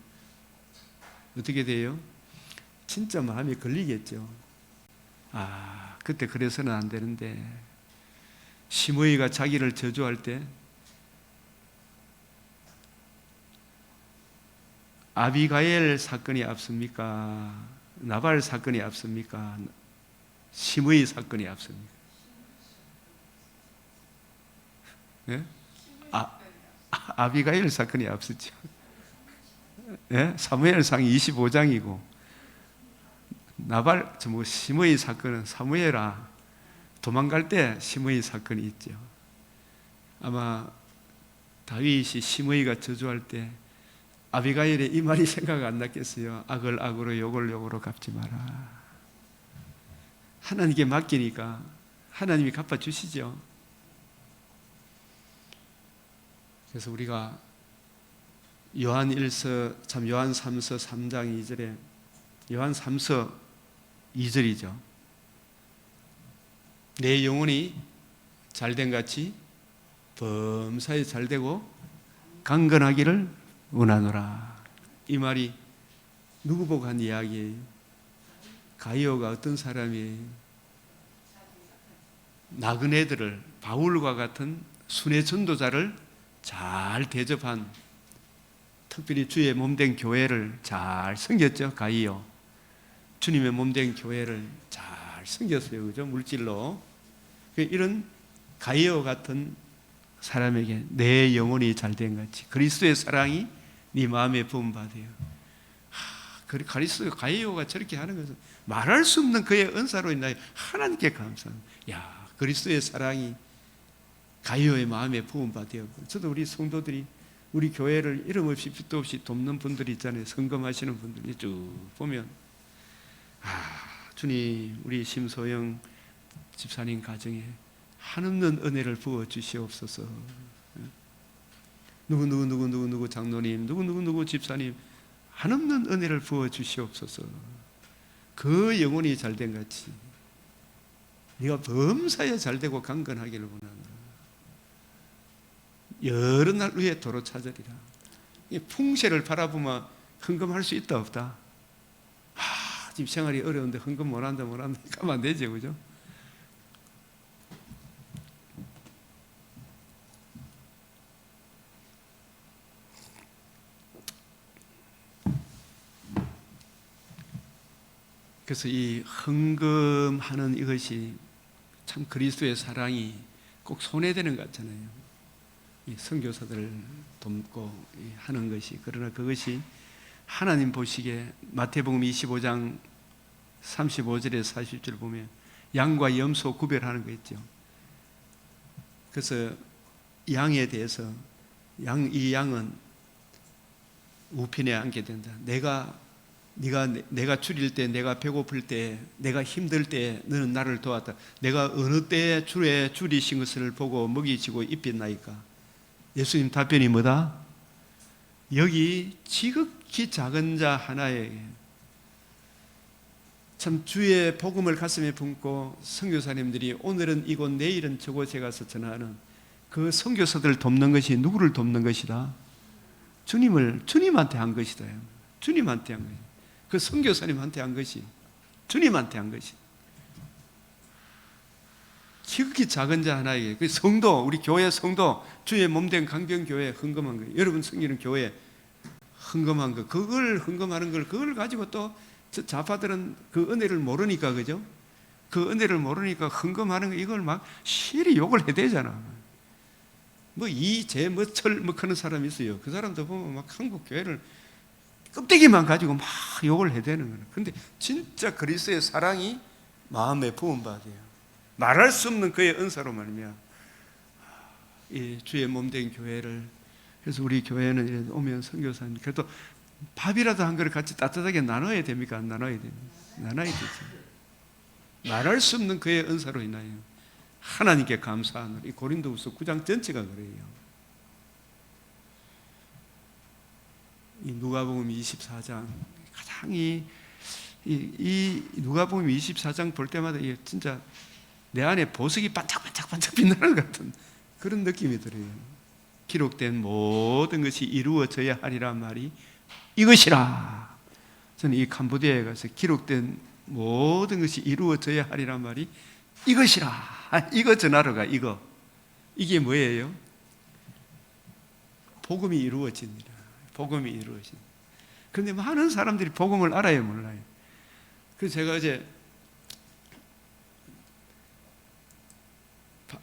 어떻게 돼요? 진짜 마음에 걸리겠죠. 그때 그래서는 안 되는데, 시므이가 자기를 저주할 때 아비가일 사건이 앞섭니까? 나발 사건이 앞섭니까? 시므이 사건이 앞섭니까? 네? 아비가일 사건이 앞섰죠. 네? 사무엘상 25장이고 나발, 시므이 사건은 사무엘아 도망갈 때 시므이 사건이 있죠. 아마 다윗이 시므이가 저주할 때 아비가일의 이 말이 생각 안 났겠어요? 악을 악으로 욕을 욕으로 갚지 마라. 하나님께 맡기니까 하나님이 갚아주시죠. 그래서 우리가 요한 3서 3장 2절에 요한 3서 2절이죠. 내 영혼이 잘된 같이 범사에 잘되고 강건하기를 원하노라. 이 말이 누구 보고 한 이야기예요? 가이오가 어떤 사람이에요? 나그네들을, 바울과 같은 순회 전도자를 잘 대접한, 특별히 주의 몸된 교회를 잘 섬겼죠. 가이오, 주님의 몸된 교회를 잘 섬겼어요. 그죠? 물질로. 이런 가이오 같은 사람에게 내 영혼이 잘된 같이 그리스도의 사랑이 네 마음에 부음받아요. 가이오가 저렇게 하는 것은 말할 수 없는 그의 은사로 인하여 하나님께 감사합니다. 야, 그리스도의 사랑이 가이오의 마음에 부음받아요. 저도 우리 성도들이 우리 교회를 이름 없이 빛도 없이 돕는 분들이 있잖아요. 성금하시는 분들이 쭉 보면 주님, 우리 심소영 집사님 가정에 한없는 은혜를 부어 주시옵소서. 누구 장로님, 누구 집사님 한없는 은혜를 부어 주시옵소서. 그 영혼이 잘된 같이 네가 범사에 잘되고 강건하기를 원하노라. 여러 날 위에 도로 찾으리라. 풍세를 바라보면 헌금할 수 있다 없다? 지금 생활이 어려운데 헌금 못한다 가면 안 되죠. 그죠? 그래서 이 헌금하는 이것이 참 그리스도의 사랑이 꼭 손해되는 것 같잖아요. 이 선교사들을 돕고 하는 것이. 그러나 그것이 하나님 보시기에 마태복음 25장 35절에 40절 보면 양과 염소 구별하는 거 있죠. 그래서 양에 대해서 이 양은 우편에 앉게 된다. 내가 줄일 때, 내가 배고플 때, 내가 힘들 때 너는 나를 도왔다. 내가 어느 때에 줄에 줄이신 것을 보고 먹이시고 입혔나이까. 예수님 답변이 뭐다? 여기 지극히 작은 자 하나에게 참 주의 복음을 가슴에 품고 선교사님들이 오늘은 이곳 내일은 저곳에 가서 전하는 그 선교사들 돕는 것이 누구를 돕는 것이다? 주님한테 한 것이다. 주님한테 한 것이다. 그 선교사님한테 한 것이 주님한테 한 것이. 지극히 작은 자 하나에게 그 성도, 우리 교회 성도, 주의 몸된 강변교회에 헌금한 거예요. 여러분 섬기는 교회에 헌금한 거, 그걸 헌금하는 걸 그걸 가지고 또 좌파들은 그 은혜를 모르니까, 그죠? 그 은혜를 모르니까 헌금하는 거 이걸 막 실히 욕을 해대잖아. 그런 사람이 있어요. 그 사람도 보면 막 한국 교회를 껍데기만 가지고 막 욕을 해대는 거예요. 근데 진짜 그리스도의 사랑이 마음에 부음받아요. 말할 수 없는 그의 은사로 말미암아 이 주의 몸된 교회를. 그래서 우리 교회는 오면 선교사님 그래도 밥이라도 한 그릇 같이 따뜻하게 나눠야 됩니까? 안 나눠야 됩니까? 나눠야 되죠. 말할 수 없는 그의 은사로 인하여 하나님께 감사하는 이 고린도후서 9장 전체가 그래요. 이 누가복음 24장 가장 이 누가복음 24장 볼 때마다 진짜 내 안에 보석이 반짝반짝 빛나는 것 같은 그런 느낌이 들어요. 기록된 모든 것이 이루어져야 하리란 말이 이것이라. 저는 이 캄보디아에 가서 기록된 모든 것이 이루어져야 하리란 말이 이것이라. 이거 전하러 가. 이게 뭐예요? 복음이 이루어집니다. 복음이 이루어집니다. 그런데 많은 사람들이 복음을 알아요, 몰라요? 그래서 제가 어제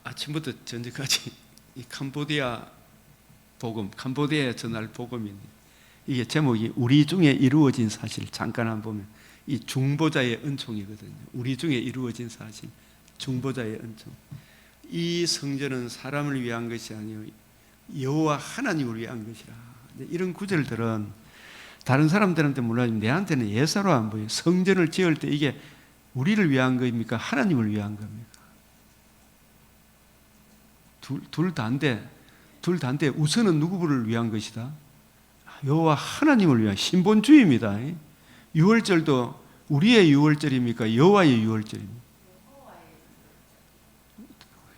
아침부터 저녁까지 이 캄보디아 복음, 캄보디아에 전할 복음인데 이게 제목이 우리 중에 이루어진 사실. 잠깐 한번 보면 이 중보자의 은총이거든요. 우리 중에 이루어진 사실, 중보자의 은총. 이 성전은 사람을 위한 것이 아니요 여호와 하나님을 위한 것이라. 이런 구절들은 다른 사람들한테 몰라지만 내한테는 예사로 안 보여요. 성전을 지을 때 이게 우리를 위한 겁니까? 하나님을 위한 겁니까? 둘 다인데 우선은 누구를 위한 것이다? 여호와 하나님을 위한 신본주의입니다. 유월절도 우리의 유월절입니까? 여호와의 유월절입니까?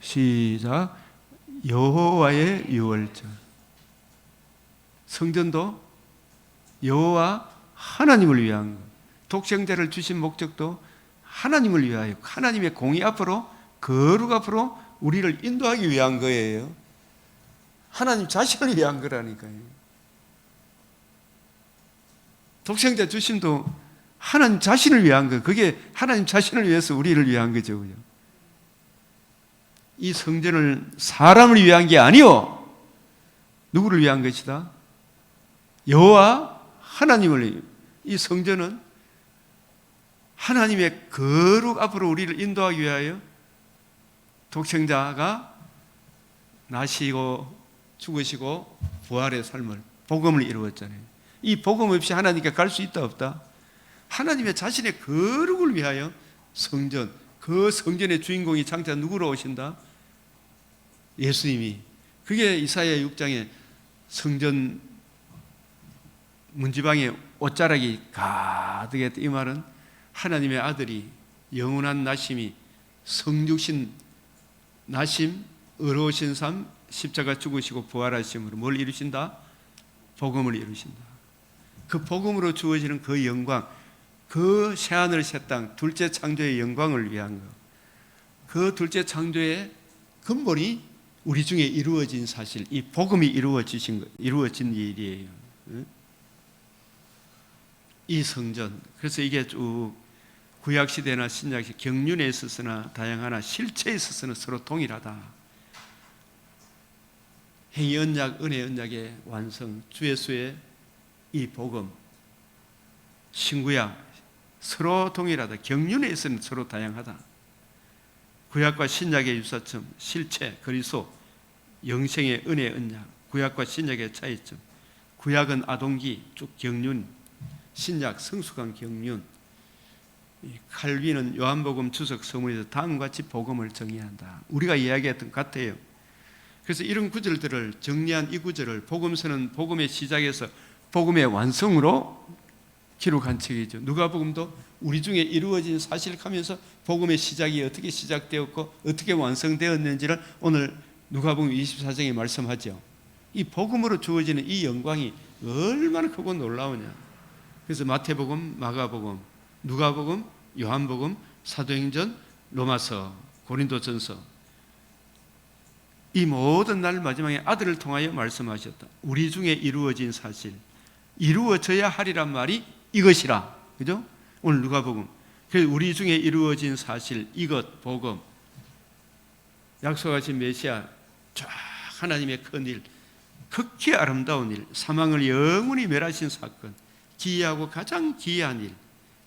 시작. 여호와의 유월절. 성전도 여호와 하나님을 위한 것. 독생자를 주신 목적도 하나님을 위하여, 하나님의 공의 앞으로, 거룩 앞으로 우리를 인도하기 위한 거예요. 하나님 자신을 위한 거라니까요. 독생자 주심도 하나님 자신을 위한 거, 그게 하나님 자신을 위해서 우리를 위한 거죠. 이 성전을 사람을 위한 게 아니요, 누구를 위한 것이다? 여호와 하나님을 위해. 이 성전은 하나님의 거룩 앞으로 우리를 인도하기 위하여 독생자가 나시고 죽으시고 부활의 삶을, 복음을 이루었잖아요. 이 복음 없이 하나님께 갈 수 있다 없다? 하나님의 자신의 거룩을 위하여 성전, 그 성전의 주인공이 장차 누구로 오신다? 예수님이. 그게 이사야 6장에 성전 문지방에 옷자락이 가득했다, 이 말은 하나님의 아들이 영원한 나심이 성육신 나심, 의로우신 삶, 십자가 죽으시고 부활하심으로 뭘 이루신다? 복음을 이루신다. 그 복음으로 주어지는 그 영광, 그 새하늘 새 땅, 둘째 창조의 영광을 위한 것, 그 둘째 창조의 근본이 우리 중에 이루어진 사실, 이 복음이 이루어진 일이에요. 이 성전, 그래서 이게 쭉 구약시대나 신약시대, 경륜에 있어서나 다양하나 실체에 있어서는 서로 동일하다. 행위 언약, 은혜 언약의 완성, 주 예수의 이 복음, 신구약 서로 동일하다. 경륜에 있어서는 서로 다양하다. 구약과 신약의 유사점, 실체, 그리스도, 영생의 은혜 언약, 구약과 신약의 차이점. 구약은 아동기, 쭉 경륜, 신약 성숙한 경륜. 칼빈은 요한복음 주석 서문에서 다음과 같이 복음을 정의한다. 우리가 이야기했던 것 같아요. 그래서 이런 구절들을 정리한 이 구절을 복음서는 복음의 시작에서 복음의 완성으로 기록한 책이죠. 누가복음도 우리 중에 이루어진 사실하면서 복음의 시작이 어떻게 시작되었고 어떻게 완성되었는지를 오늘 누가복음 24장에 말씀하죠. 이 복음으로 주어지는 이 영광이 얼마나 크고 놀라우냐. 그래서 마태복음, 마가복음, 누가복음, 요한복음, 사도행전, 로마서, 고린도전서, 이 모든 날 마지막에 아들을 통하여 말씀하셨다. 우리 중에 이루어진 사실, 이루어져야 하리란 말이 이것이라. 그죠? 오늘 누가복음. 그래서 우리 중에 이루어진 사실, 이것, 복음, 약속하신 메시아, 쫙 하나님의 큰 일, 극히 아름다운 일, 사망을 영원히 멸하신 사건, 기이하고 가장 기이한 일,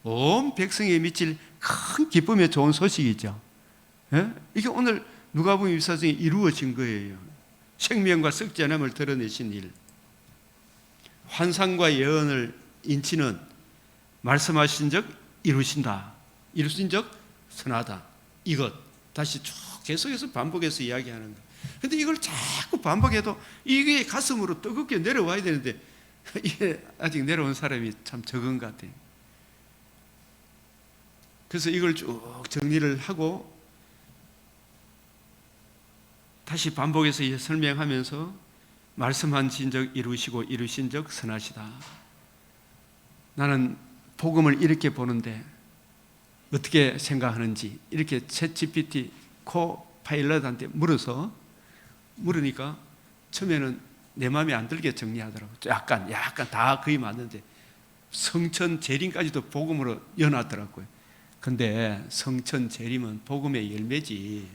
온 백성에 미칠 큰 기쁨의 좋은 소식이죠. 예? 이게 오늘 누가복음 24장에 이루어진 거예요. 생명과 썩지 않음을 드러내신 일, 환상과 예언을 인치는 말씀하신 적 이루신다, 이루신 적 선하다. 이것 다시 쭉 계속해서 반복해서 이야기하는 거. 근데 이걸 자꾸 반복해도 이게 가슴으로 뜨겁게 내려와야 되는데 이게 아직 내려온 사람이 참 적은 것 같아요. 그래서 이걸 쭉 정리를 하고 다시 반복해서 설명하면서 말씀하신 적 이루시고 이루신 적 선하시다. 나는 복음을 이렇게 보는데 어떻게 생각하는지 이렇게 챗GPT 코파일럿한테 물으니까 처음에는 내 마음에 안 들게 정리하더라고요. 약간 다 거의 맞는데 성천 재림까지도 복음으로 연하더라고요. 근데 성천 재림은 복음의 열매지,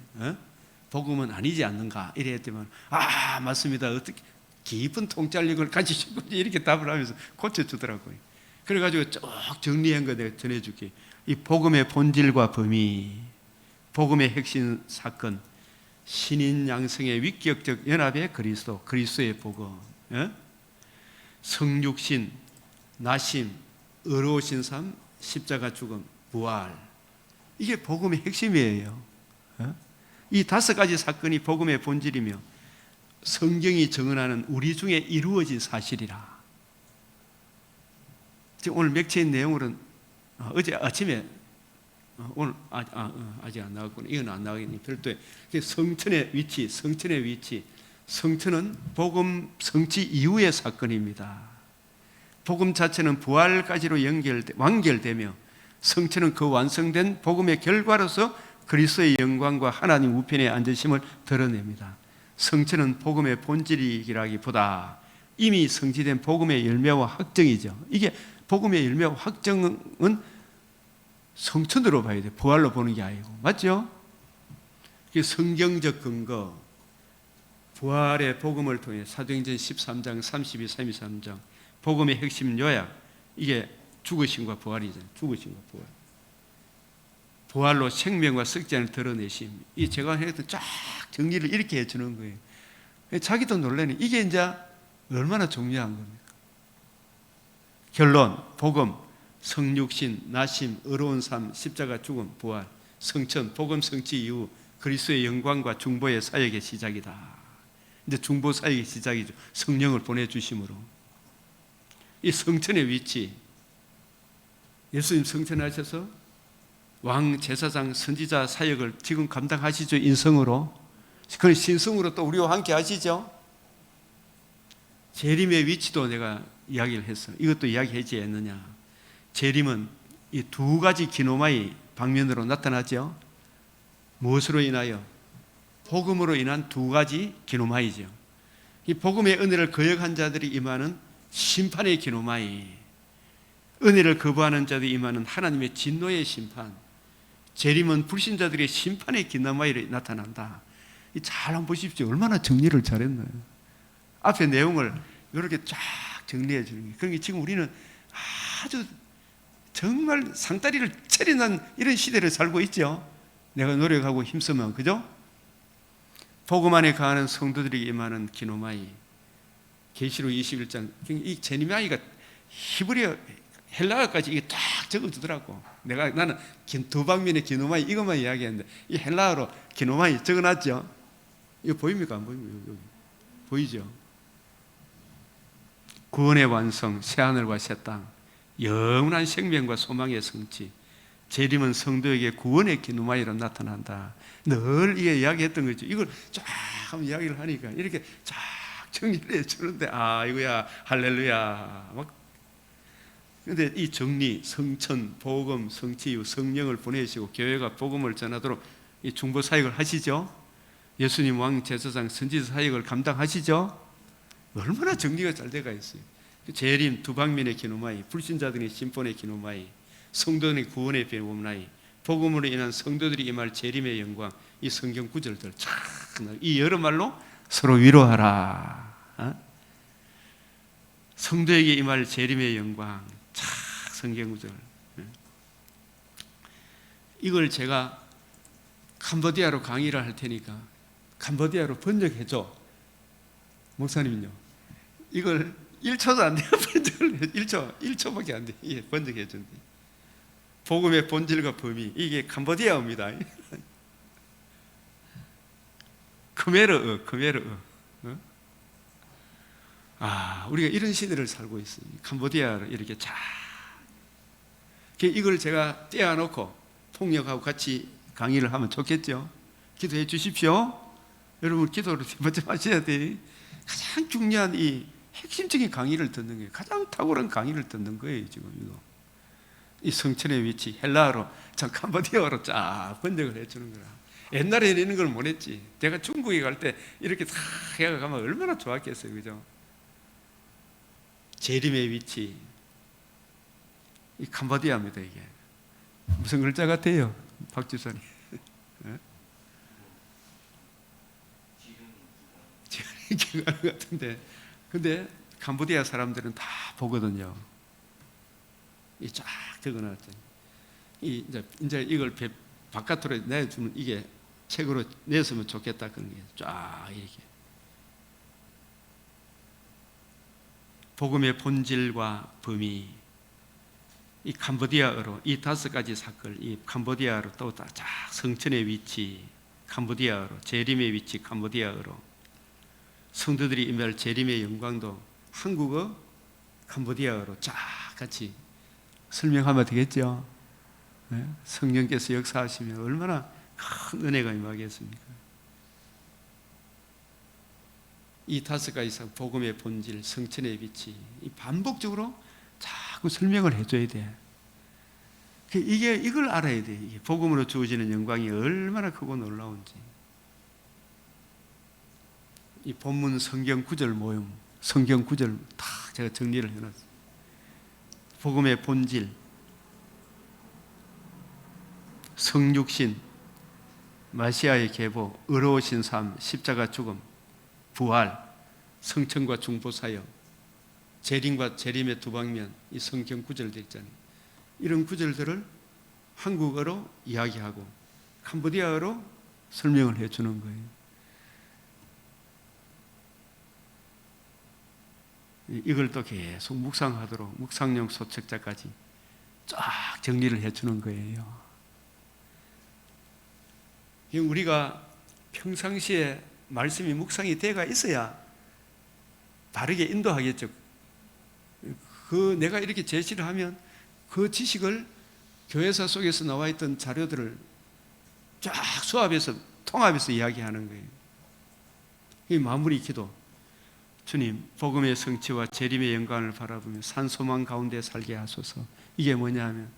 복음은 아니지 않는가 이래 했더니 맞습니다. 어떻게 깊은 통찰력을 가지시고 이렇게 답을 하면서 고쳐주더라고요. 그래가지고 쭉 정리한 거 내가 전해줄게. 이 복음의 본질과 범위, 복음의 핵심 사건, 신인 양성의 위격적 연합의 그리스도, 그리스도의 복음, 성육신, 나심, 의로우신 삶, 십자가 죽음, 부활. 이게 복음의 핵심이에요. 이 5가지 사건이 복음의 본질이며 성경이 증언하는 우리 중에 이루어진 사실이라. 지금 오늘 맥체인 내용으로는 어제 아침에 오늘 아직 안 나왔구나. 이건 안 나가겠니 별도의 성천의 위치, 성천은 복음 성취 이후의 사건입니다. 복음 자체는 부활까지로 완결되며 성천은 그 완성된 복음의 결과로서 그리스도의 영광과 하나님 우편에 앉으심을 드러냅니다. 성천은 복음의 본질이라기보다 이미 성취된 복음의 열매와 확정이죠. 이게 복음의 열매와 확정은 성천으로 봐야 돼요. 부활로 보는 게 아니고. 맞죠? 성경적 근거, 부활의 복음을 통해 사도행전 13장 32, 33장 복음의 핵심 요약, 이게 죽으심과 부활이잖아요. 죽으심과 부활. 부활로 생명과 석장을 드러내심. 이 제가 했던 쫙 정리를 이렇게 해주는 거예요. 자기도 놀라네. 이게 이제 얼마나 중요한 겁니까? 결론, 복음, 성육신, 나심, 의로운 삶, 십자가 죽음, 부활, 성천, 복음 성취 이후 그리스도의 영광과 중보의 사역의 시작이다. 이제 중보 사역의 시작이죠. 성령을 보내주심으로. 이 성천의 위치, 예수님 성천하셔서 왕, 제사장, 선지자 사역을 지금 감당하시죠. 인성으로. 그 신성으로 또 우리와 함께 하시죠. 재림의 위치도 내가 이야기를 했어. 이것도 이야기하지 않느냐. 재림은 이 2가지 기노마의 방면으로 나타나죠. 무엇으로 인하여? 복음으로 인한 2가지 기노마이죠. 이 복음의 은혜를 거역한 자들이 임하는 심판의 기노마이, 은혜를 거부하는 자들이 임하는 하나님의 진노의 심판, 재림은 불신자들의 심판의 기노마이로 나타난다. 잘 한번 보십시오. 얼마나 정리를 잘했나요? 앞에 내용을 이렇게 쫙 정리해 주는 거예요. 그러니까 지금 우리는 아주 정말 상다리를 차려난 이런 시대를 살고 있죠. 내가 노력하고 힘쓰면, 그죠? 복음 안에 거하는 성도들에게 임하는 기노마이, 계시록 21장. 이 제니마이가 히브리어 헬라어까지 이게 딱 적어주더라고. 나는 2방면의 기노마이 이것만 이야기했는데 이 헬라어로 기노마이 적어놨죠. 이거 보입니까? 안 보입니까? 여기. 보이죠? 구원의 완성, 새하늘과 새 땅, 영원한 생명과 소망의 성취, 재림은 성도에게 구원의 기노마이로 나타난다. 늘 이게 이야기했던 거죠. 이걸 쫙 한번 이야기를 하니까 이렇게 쫙 정리를 해주는데, 이거야, 할렐루야. 근데 이 정리, 성천, 복음, 성취 이후 성령을 보내시고 교회가 복음을 전하도록 이 중보 사역을 하시죠. 예수님 왕, 제사장, 선지자 사역을 감당하시죠. 얼마나 정리가 잘 돼가 있어요. 재림, 2방면의 기노마이, 불신자들의 심판의 기노마이, 성도들의 구원의 기노마이, 복음으로 인한 성도들이 임할 재림의 영광, 이 성경 구절들 참, 이 여러 말로 서로 위로하라. 성도에게 임할 재림의 영광, 참 성경 구절. 이걸 제가 캄보디아로 강의를 할 테니까 캄보디아로 번역해줘. 목사님은요, 이걸 1초도 안 돼요. 번역을 1초밖에 안 돼. 이게 번역해 준대. 복음의 본질과 범위, 이게 캄보디아어입니다. 크메르어. 우리가 이런 시대를 살고 있어요. 캄보디아로 이렇게 쫙. 이걸 제가 떼어놓고 통역하고 같이 강의를 하면 좋겠죠. 기도해 주십시오. 여러분 기도를 먼저 하셔야 돼. 가장 중요한 이 핵심적인 강의를 듣는 거예요. 가장 탁월한 강의를 듣는 거예요. 지금 이거. 이 성천의 위치, 헬라어로, 캄보디아어로 쫙 번역을 해주는 거라. 옛날에는 이런 걸 못했지. 제가 중국에 갈 때 이렇게 다 해가 가면 얼마나 좋았겠어요, 그죠? 재림의 위치, 이 캄보디아입니다. 이게 무슨 글자 같아요, 박 집사님? 기가 같은데, 근데 캄보디아 사람들은 다 보거든요. 이 쫙 적어놨더니 이제 이걸 바깥으로 내주면 이게 책으로 냈으면 좋겠다 그런 게 쫙 이렇게. 복음의 본질과 범위, 이 캄보디아어로 이 5가지 사건, 이 캄보디아로 또 쫙 성천의 위치, 캄보디아어로, 재림의 위치 캄보디아어로, 성도들이 임할 재림의 영광도 한국어, 캄보디아어로 쫙 같이 설명하면 되겠죠. 네? 성령께서 역사하시면 얼마나 큰 은혜가 임하겠습니까? 이 5가지 이상 복음의 본질, 성천의 위치, 이 반복적으로 자꾸 설명을 해줘야 돼. 이걸 알아야 돼. 이게 복음으로 주어지는 영광이 얼마나 크고 놀라운지. 이 본문 성경 구절 모임, 성경 구절 다 제가 정리를 해놨어요. 복음의 본질, 성육신, 마시아의 계보, 의로우신 삶, 십자가 죽음, 부활, 성천과 중보사역, 재림과 재림의 두 방면, 이 성경 구절들 있잖아요. 이런 구절들을 한국어로 이야기하고 캄보디아어로 설명을 해주는 거예요. 이걸 또 계속 묵상하도록 묵상용 소책자까지 쫙 정리를 해주는 거예요. 우리가 평상시에 말씀이 묵상이 돼가 있어야 바르게 인도하겠죠. 내가 이렇게 제시를 하면 그 지식을 교회사 속에서 나와 있던 자료들을 쫙 수합해서 통합해서 이야기하는 거예요. 이 마무리 기도. 주님, 복음의 성취와 재림의 영광을 바라보며 산소망 가운데 살게 하소서. 이게 뭐냐 하면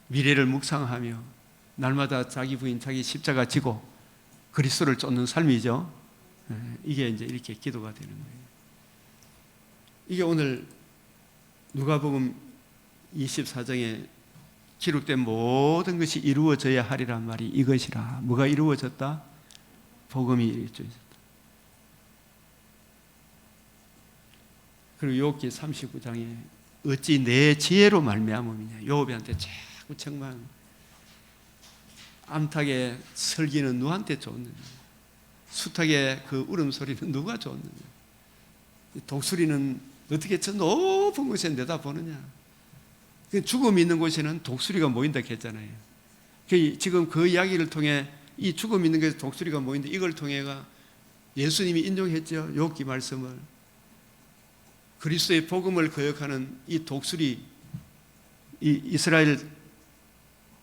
미래를 묵상하며 날마다 자기 부인, 자기 십자가 지고 그리스도를 쫓는 삶이죠. 이게 이제 이렇게 기도가 되는 거예요. 이게 오늘 누가복음 24장에 기록된 모든 것이 이루어져야 하리란 말이 이것이라. 뭐가 이루어졌다? 복음이 이루어졌다. 그리고 욥기 39장에 어찌 내 지혜로 말미암음이냐. 욥한테 자꾸 책망. 암탉의 설기는 누구한테 줬느냐. 수탉의 그 울음소리는 누가 줬느냐. 독수리는 어떻게 저 높은 곳에 내다보느냐. 죽음이 있는 곳에는 독수리가 모인다 했잖아요. 지금 그 이야기를 통해 이 죽음 있는 곳에 독수리가 모인다. 이걸 통해가 예수님이 인용했죠. 욥기 말씀을. 그리스도의 복음을 거역하는 이 독수리, 이 이스라엘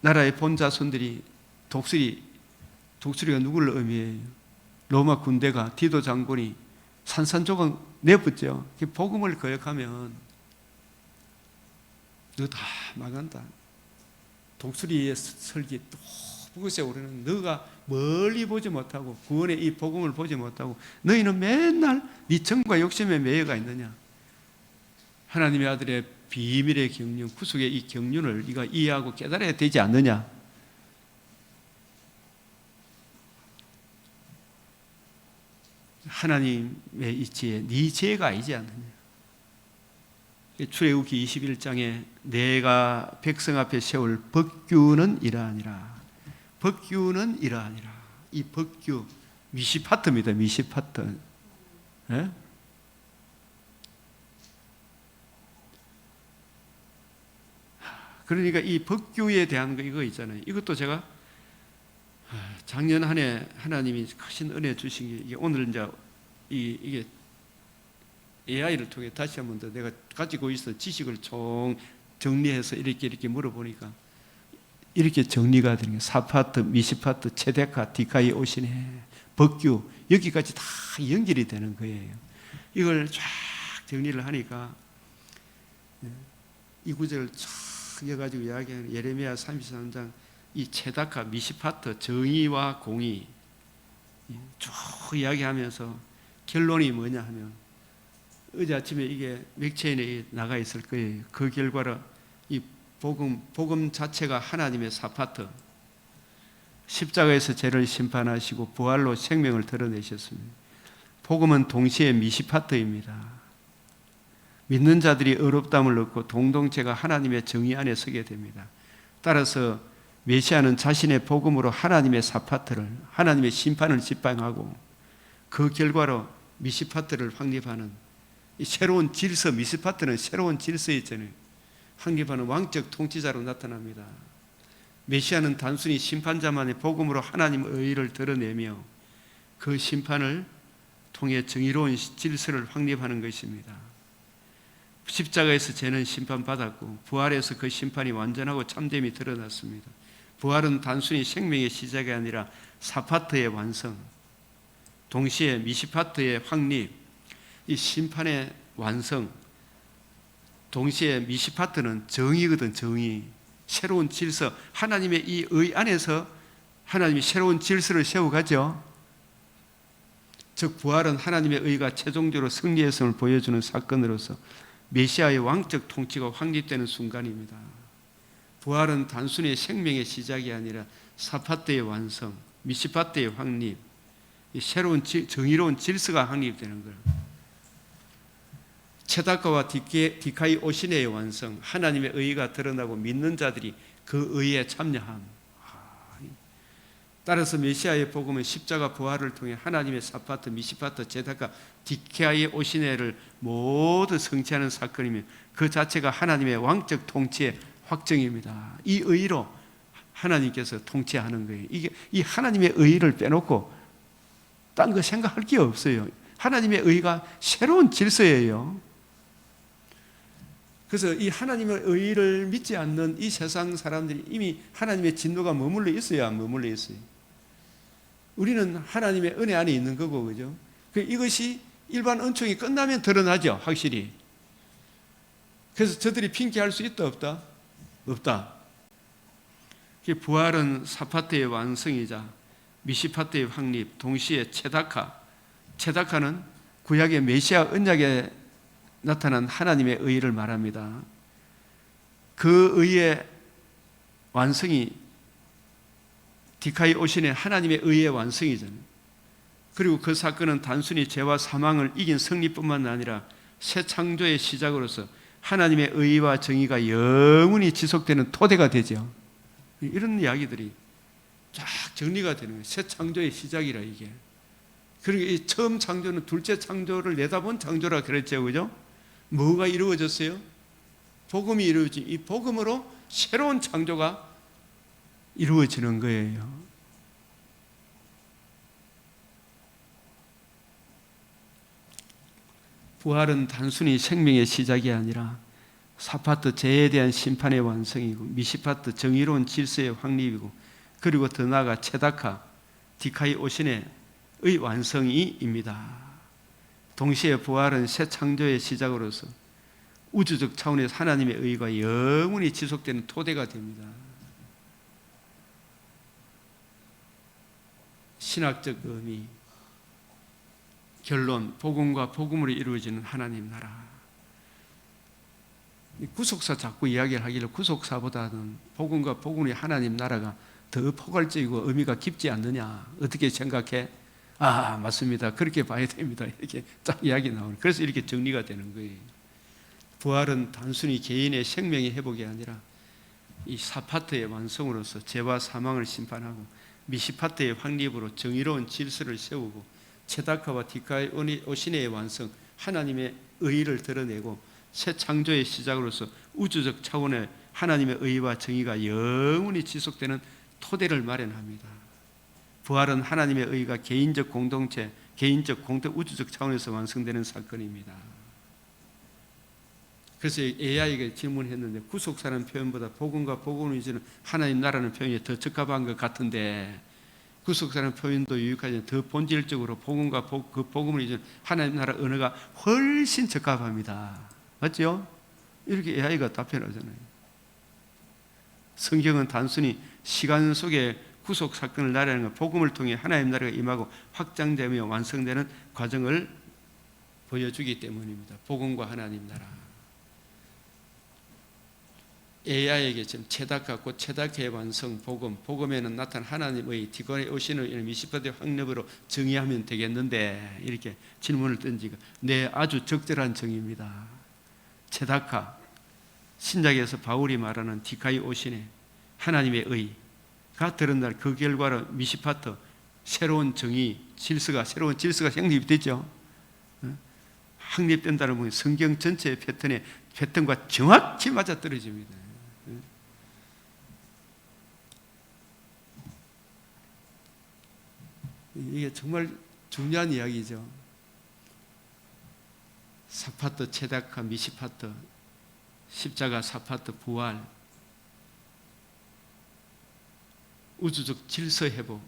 나라의 본자손들이 독수리가 누구를 의미해요? 로마 군대가 디도 장군이 산산조각 내붙죠. 복음을 거역하면 너 다 망한다. 독수리의 설기 높은 곳에 오르는 너가 멀리 보지 못하고 구원의 이 복음을 보지 못하고 너희는 맨날 네 정과 욕심에 매여가 있느냐. 하나님의 아들의 비밀의 경륜, 구속의 이 경륜을 네가 이해하고 깨달아야 되지 않느냐. 하나님의 이치에 네 죄가 아니지 않느냐. 출애굽기 21장에 내가 백성 앞에 세울 법규는 이러하니라. 법규는 이러하니라. 이 법규 미시파트입니다. 미시파트. 예? 그러니까 이 법규에 대한 거 이거 있잖아요. 이것도 제가 작년 한 해 하나님이 크신 은혜 주신 게 이게 오늘 이제 이게 AI를 통해 다시 한번 더 내가 가지고 있어 지식을 총 정리해서 이렇게 물어보니까 이렇게 정리가 되는 게 사파트, 미시파트, 체데카, 디카이 오시네, 법규 여기까지 다 연결이 되는 거예요. 이걸 쫙 정리를 하니까 이 구절을 쫙 이어가지고 이야기하는 예레미야 33장 이 체다카, 미시파트, 정의와 공의 쭉 이야기하면서 결론이 뭐냐 하면 어제 아침에 이게 맥체인에 나가 있을 거예요. 그 결과로 이 복음 자체가 하나님의 사파트, 십자가에서 죄를 심판하시고 부활로 생명을 드러내셨습니다. 복음은 동시에 미시파트입니다. 믿는 자들이 의롭다함을 얻고 공동체가 하나님의 정의 안에 서게 됩니다. 따라서 메시아는 자신의 복음으로 하나님의 사파트를, 하나님의 심판을 집행하고 그 결과로 미시파트를 확립하는 이 새로운 질서, 미시파트는 새로운 질서였잖아요. 확립하는 왕적 통치자로 나타납니다. 메시아는 단순히 심판자만의 복음으로 하나님의 의를 드러내며 그 심판을 통해 정의로운 질서를 확립하는 것입니다. 십자가에서 죄는 심판받았고 부활에서 그 심판이 완전하고 참됨이 드러났습니다. 부활은 단순히 생명의 시작이 아니라 사파트의 완성, 동시에 미시파트의 확립, 이 심판의 완성, 동시에 미시파트는 정의거든. 정의, 새로운 질서, 하나님의 이 의 안에서 하나님이 새로운 질서를 세워가죠. 즉 부활은 하나님의 의가 최종적으로 승리했음을 보여주는 사건으로서 메시아의 왕적 통치가 확립되는 순간입니다. 부활은 단순히 생명의 시작이 아니라 사파트의 완성, 미시파트의 확립, 이 새로운 정의로운 질서가 확립되는 거예요. 체다카와 디카이 오시네의 완성, 하나님의 의가 드러나고 믿는 자들이 그 의에 참여함. 따라서 메시아의 복음은 십자가 부활을 통해 하나님의 사파트, 미시파트, 제다카, 디카이 오시네를 모두 성취하는 사건이며 그 자체가 하나님의 왕적 통치의 확정입니다. 이 의로 하나님께서 통치하는 거예요. 이게 이 하나님의 의를 빼놓고 딴 거 생각할 게 없어요. 하나님의 의가 새로운 질서예요. 그래서 이 하나님의 의를 믿지 않는 이 세상 사람들이 이미 하나님의 진노가 머물러 있어야 머물러 있어요. 우리는 하나님의 은혜 안에 있는 거고, 그죠? 이것이 일반 은총이 끝나면 드러나죠, 확실히. 그래서 저들이 핑계할 수 있다, 없다? 없다. 부활은 사파트의 완성이자 미시파트의 확립, 동시에 체다카는 구약의 메시아 언약에 나타난 하나님의 의를 말합니다. 그 의의 완성이 디카이 오신의 하나님의 의의 완성이잖아요. 그리고 그 사건은 단순히 죄와 사망을 이긴 승리뿐만 아니라 새 창조의 시작으로서 하나님의 의와 정의가 영원히 지속되는 토대가 되죠. 이런 이야기들이 쫙 정리가 되는 거예요. 새 창조의 시작이라 이게. 그러니까 이 처음 창조는 둘째 창조를 내다본 창조라 그랬죠, 그죠? 뭐가 이루어졌어요? 복음이 이루어지. 이 복음으로 새로운 창조가 이루어지는 거예요. 부활은 단순히 생명의 시작이 아니라 사파트 죄에 대한 심판의 완성이고 미시파트 정의로운 질서의 확립이고 그리고 더 나아가 체다카 디카이 오신의 완성이입니다. 동시에 부활은 새 창조의 시작으로서 우주적 차원에서 하나님의 의가 영원히 지속되는 토대가 됩니다. 신학적 의미, 결론, 복음과 복음으로 이루어지는 하나님 나라. 구속사 자꾸 이야기를 하기를 구속사보다는 복음과 복음의 하나님 나라가 더 포괄적이고 의미가 깊지 않느냐. 어떻게 생각해? 아, 맞습니다. 그렇게 봐야 됩니다. 이렇게 딱 이야기 나오는. 그래서 이렇게 정리가 되는 거예요. 부활은 단순히 개인의 생명의 회복이 아니라 이 사파트의 완성으로서 죄와 사망을 심판하고 미시파트의 확립으로 정의로운 질서를 세우고 체다카와 디카이 오시네의 완성, 하나님의 의를 드러내고 새 창조의 시작으로서 우주적 차원의 하나님의 의와 정의가 영원히 지속되는 토대를 마련합니다. 부활은 하나님의 의가 개인적 공동체, 개인적 공동 우주적 차원에서 완성되는 사건입니다. 그래서 AI에게 질문했는데 구속사라는 표현보다 복음과 복음을 이제는 하나님 나라는 표현이 더 적합한 것 같은데 구속사라는 표현도 유익하지만 더 본질적으로 복음과 그 복음을 이제는 하나님 나라 언어가 훨씬 적합합니다. 맞죠? 이렇게 AI가 답변하잖아요. 성경은 단순히 시간 속에 구속 사건을 나라는 것, 복음을 통해 하나님 나라가 임하고 확장되며 완성되는 과정을 보여주기 때문입니다. 복음과 하나님 나라. AI에게 지금 체다카, 곧 체다카의 완성, 복음, 복음에는 나타난 하나님의 디카이 오신의 미시파트의 확립으로 정의하면 되겠는데 이렇게 질문을 던지고 네, 아주 적절한 정의입니다. 체다카, 신약에서 바울이 말하는 디카이 오신의 하나님의 의가 드러날 그 결과로 미시파트, 새로운 정의, 새로운 질서가 확립이 되죠. 확립된다는 건 성경 전체의 패턴과 정확히 맞아떨어집니다. 이게 정말 중요한 이야기죠. 사파트 체다카 미시파트, 십자가 사파트 부활, 우주적 질서 회복.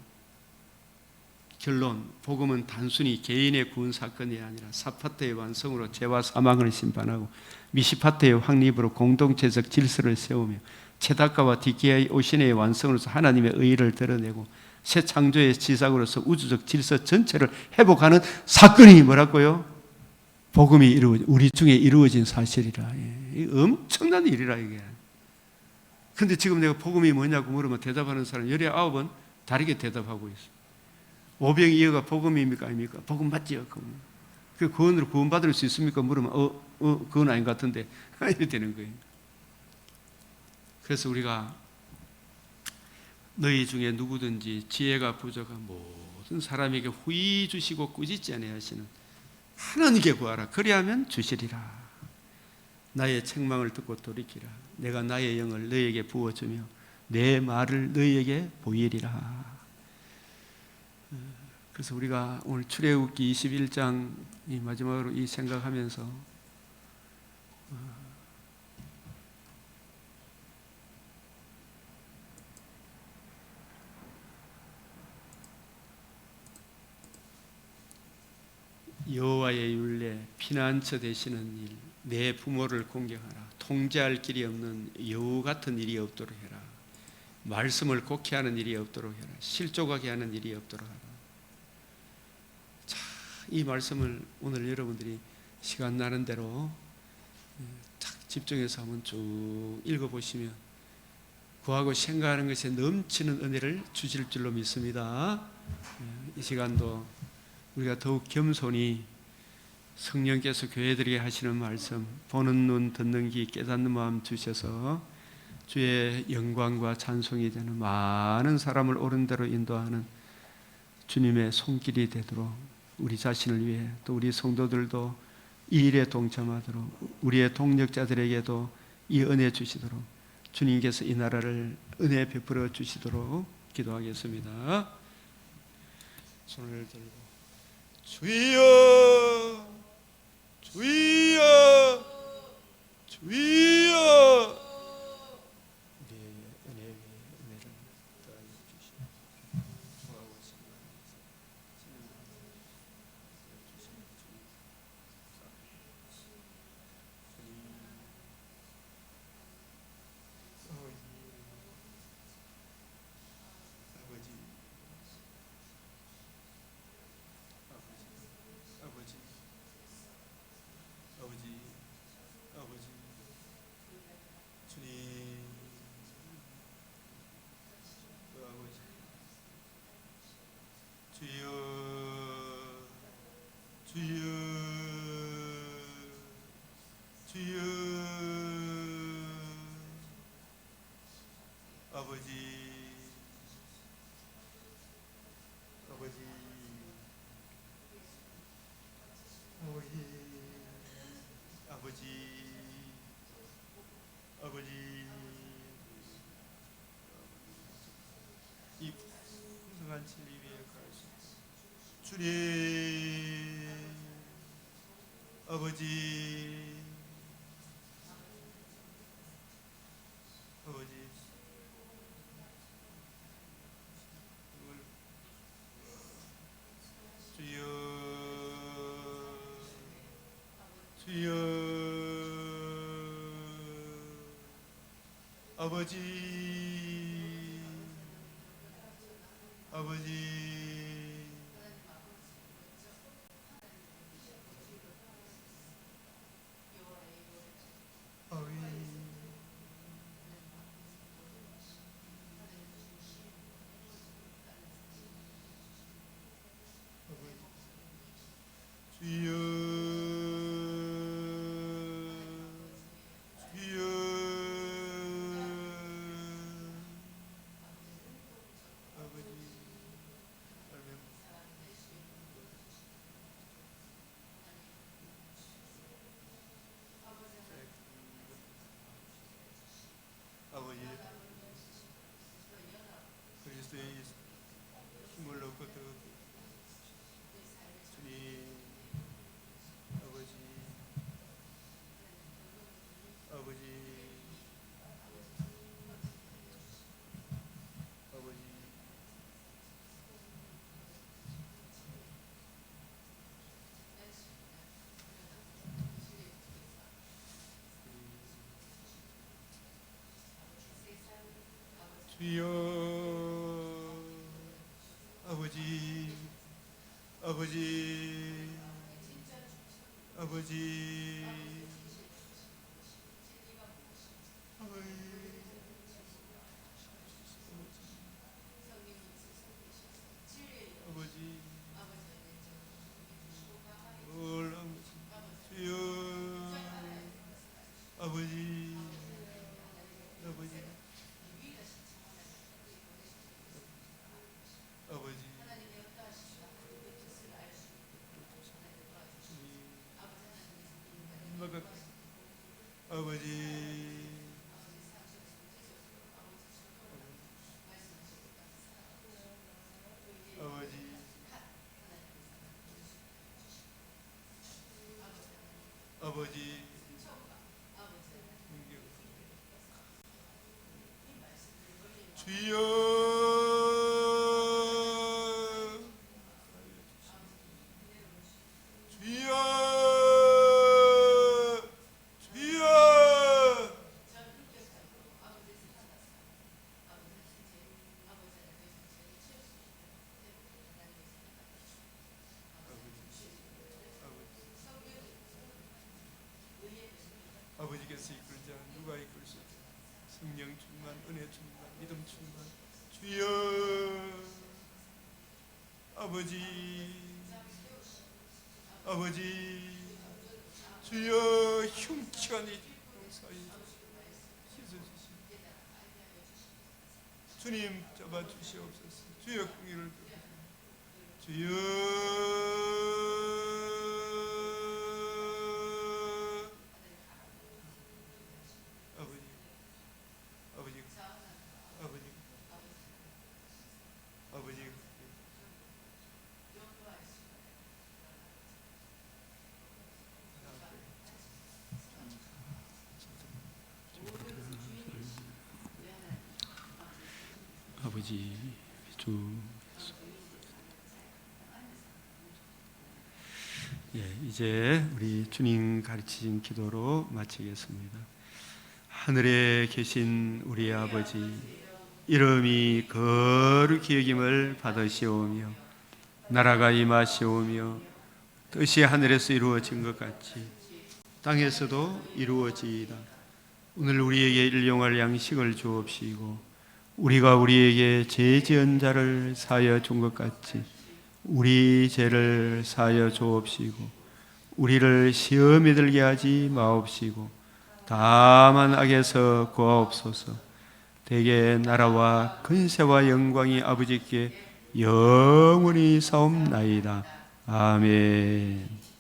결론, 복음은 단순히 개인의 구원 사건이 아니라 사파트의 완성으로 죄와 사망을 심판하고 미시파트의 확립으로 공동체적 질서를 세우며 체다카와 디키아의 오신의 완성으로서 하나님의 의의를 드러내고 새 창조의 지상으로서 우주적 질서 전체를 회복하는 사건이 뭐라고요? 복음이 우리 중에 이루어진 사실이라. 엄청난 일이라 이게. 근데 지금 내가 복음이 뭐냐고 물으면 대답하는 사람 19은 다르게 대답하고 있어. 오병이어가 복음입니까 아닙니까? 복음 맞지요. 그 구원으로 구원받을 수 있습니까? 물으면 그건 아닌 것 같은데 이렇게 되는 거예요. 그래서 우리가 너희 중에 누구든지 지혜가 부족한 모든 사람에게 후히 주시고 꾸짖지 아니하시는 하나님께 구하라. 그리하면 주시리라. 나의 책망을 듣고 돌이키라. 내가 나의 영을 너희에게 부어주며 내 말을 너희에게 보이리라. 그래서 우리가 오늘 출애굽기 21장 이 마지막으로 이 생각하면서 여호와의 율례, 피난처 되시는 일, 내 부모를 공경하라. 통제할 길이 없는 여우 같은 일이 없도록 해라. 말씀을 곡해하는 일이 없도록 해라. 실족하게 하는 일이 없도록 하라. 자, 이 말씀을 오늘 여러분들이 시간 나는 대로 딱 집중해서 한번 쭉 읽어보시면 구하고 생각하는 것에 넘치는 은혜를 주실 줄로 믿습니다. 이 시간도 우리가 더욱 겸손히 성령께서 교회들에게 하시는 말씀, 보는 눈, 듣는 귀, 깨닫는 마음 주셔서 주의 영광과 찬송이 되는 많은 사람을 옳은 대로 인도하는 주님의 손길이 되도록 우리 자신을 위해 또 우리 성도들도 이 일에 동참하도록 우리의 동력자들에게도 이 은혜 주시도록 주님께서 이 나라를 은혜 베풀어 주시도록 기도하겠습니다. 손을 들고 주여 주여 주여 우리의 은혜 위에 은혜를 더하여 주시옵소서. 구하고 아버지 주님 아버지 주여 주여 주여 아버지 아버지 아버지 아버지 이 풍성한 진리 위에 가시 주님 아버지 아버지 주여 주여 아버지 아버지 주여 주여 아버지 아버지 그리스도의 힘을 얻고 주여 아버지 아버지 아버지 아버지 주여 아버지 아버지 아버지 아버지 아버지 주여 주여 주여 아버지께서 이끌 자 누가 이끌 수 없다. 성령 충만, 은혜 충만, 믿음 충만. 주여 아버지 아버지 주여 흉측한 이 사이 씻어주시오. 주님 잡아주시옵소서. 주여 긍휼을 주여 아버지 아버지 주 이제 우리 주님 가르치신 기도로 마치겠습니다. 하늘에 계신 우리 아버지 이름이 거룩히 여김을 받으시오며 나라가 임하시오며 뜻이 하늘에서 이루어진 것 같이 땅에서도 이루어지이다. 오늘 우리에게 일용할 양식을 주옵시고 우리가 우리에게 죄 지은 자를 사하여 준 것 같이 우리 죄를 사하여 주옵시고 우리를 시험에 들게 하지 마옵시고 다만 악에서 구하옵소서. 대개 나라와 근세와 영광이 아버지께 영원히 사옵나이다. 아멘.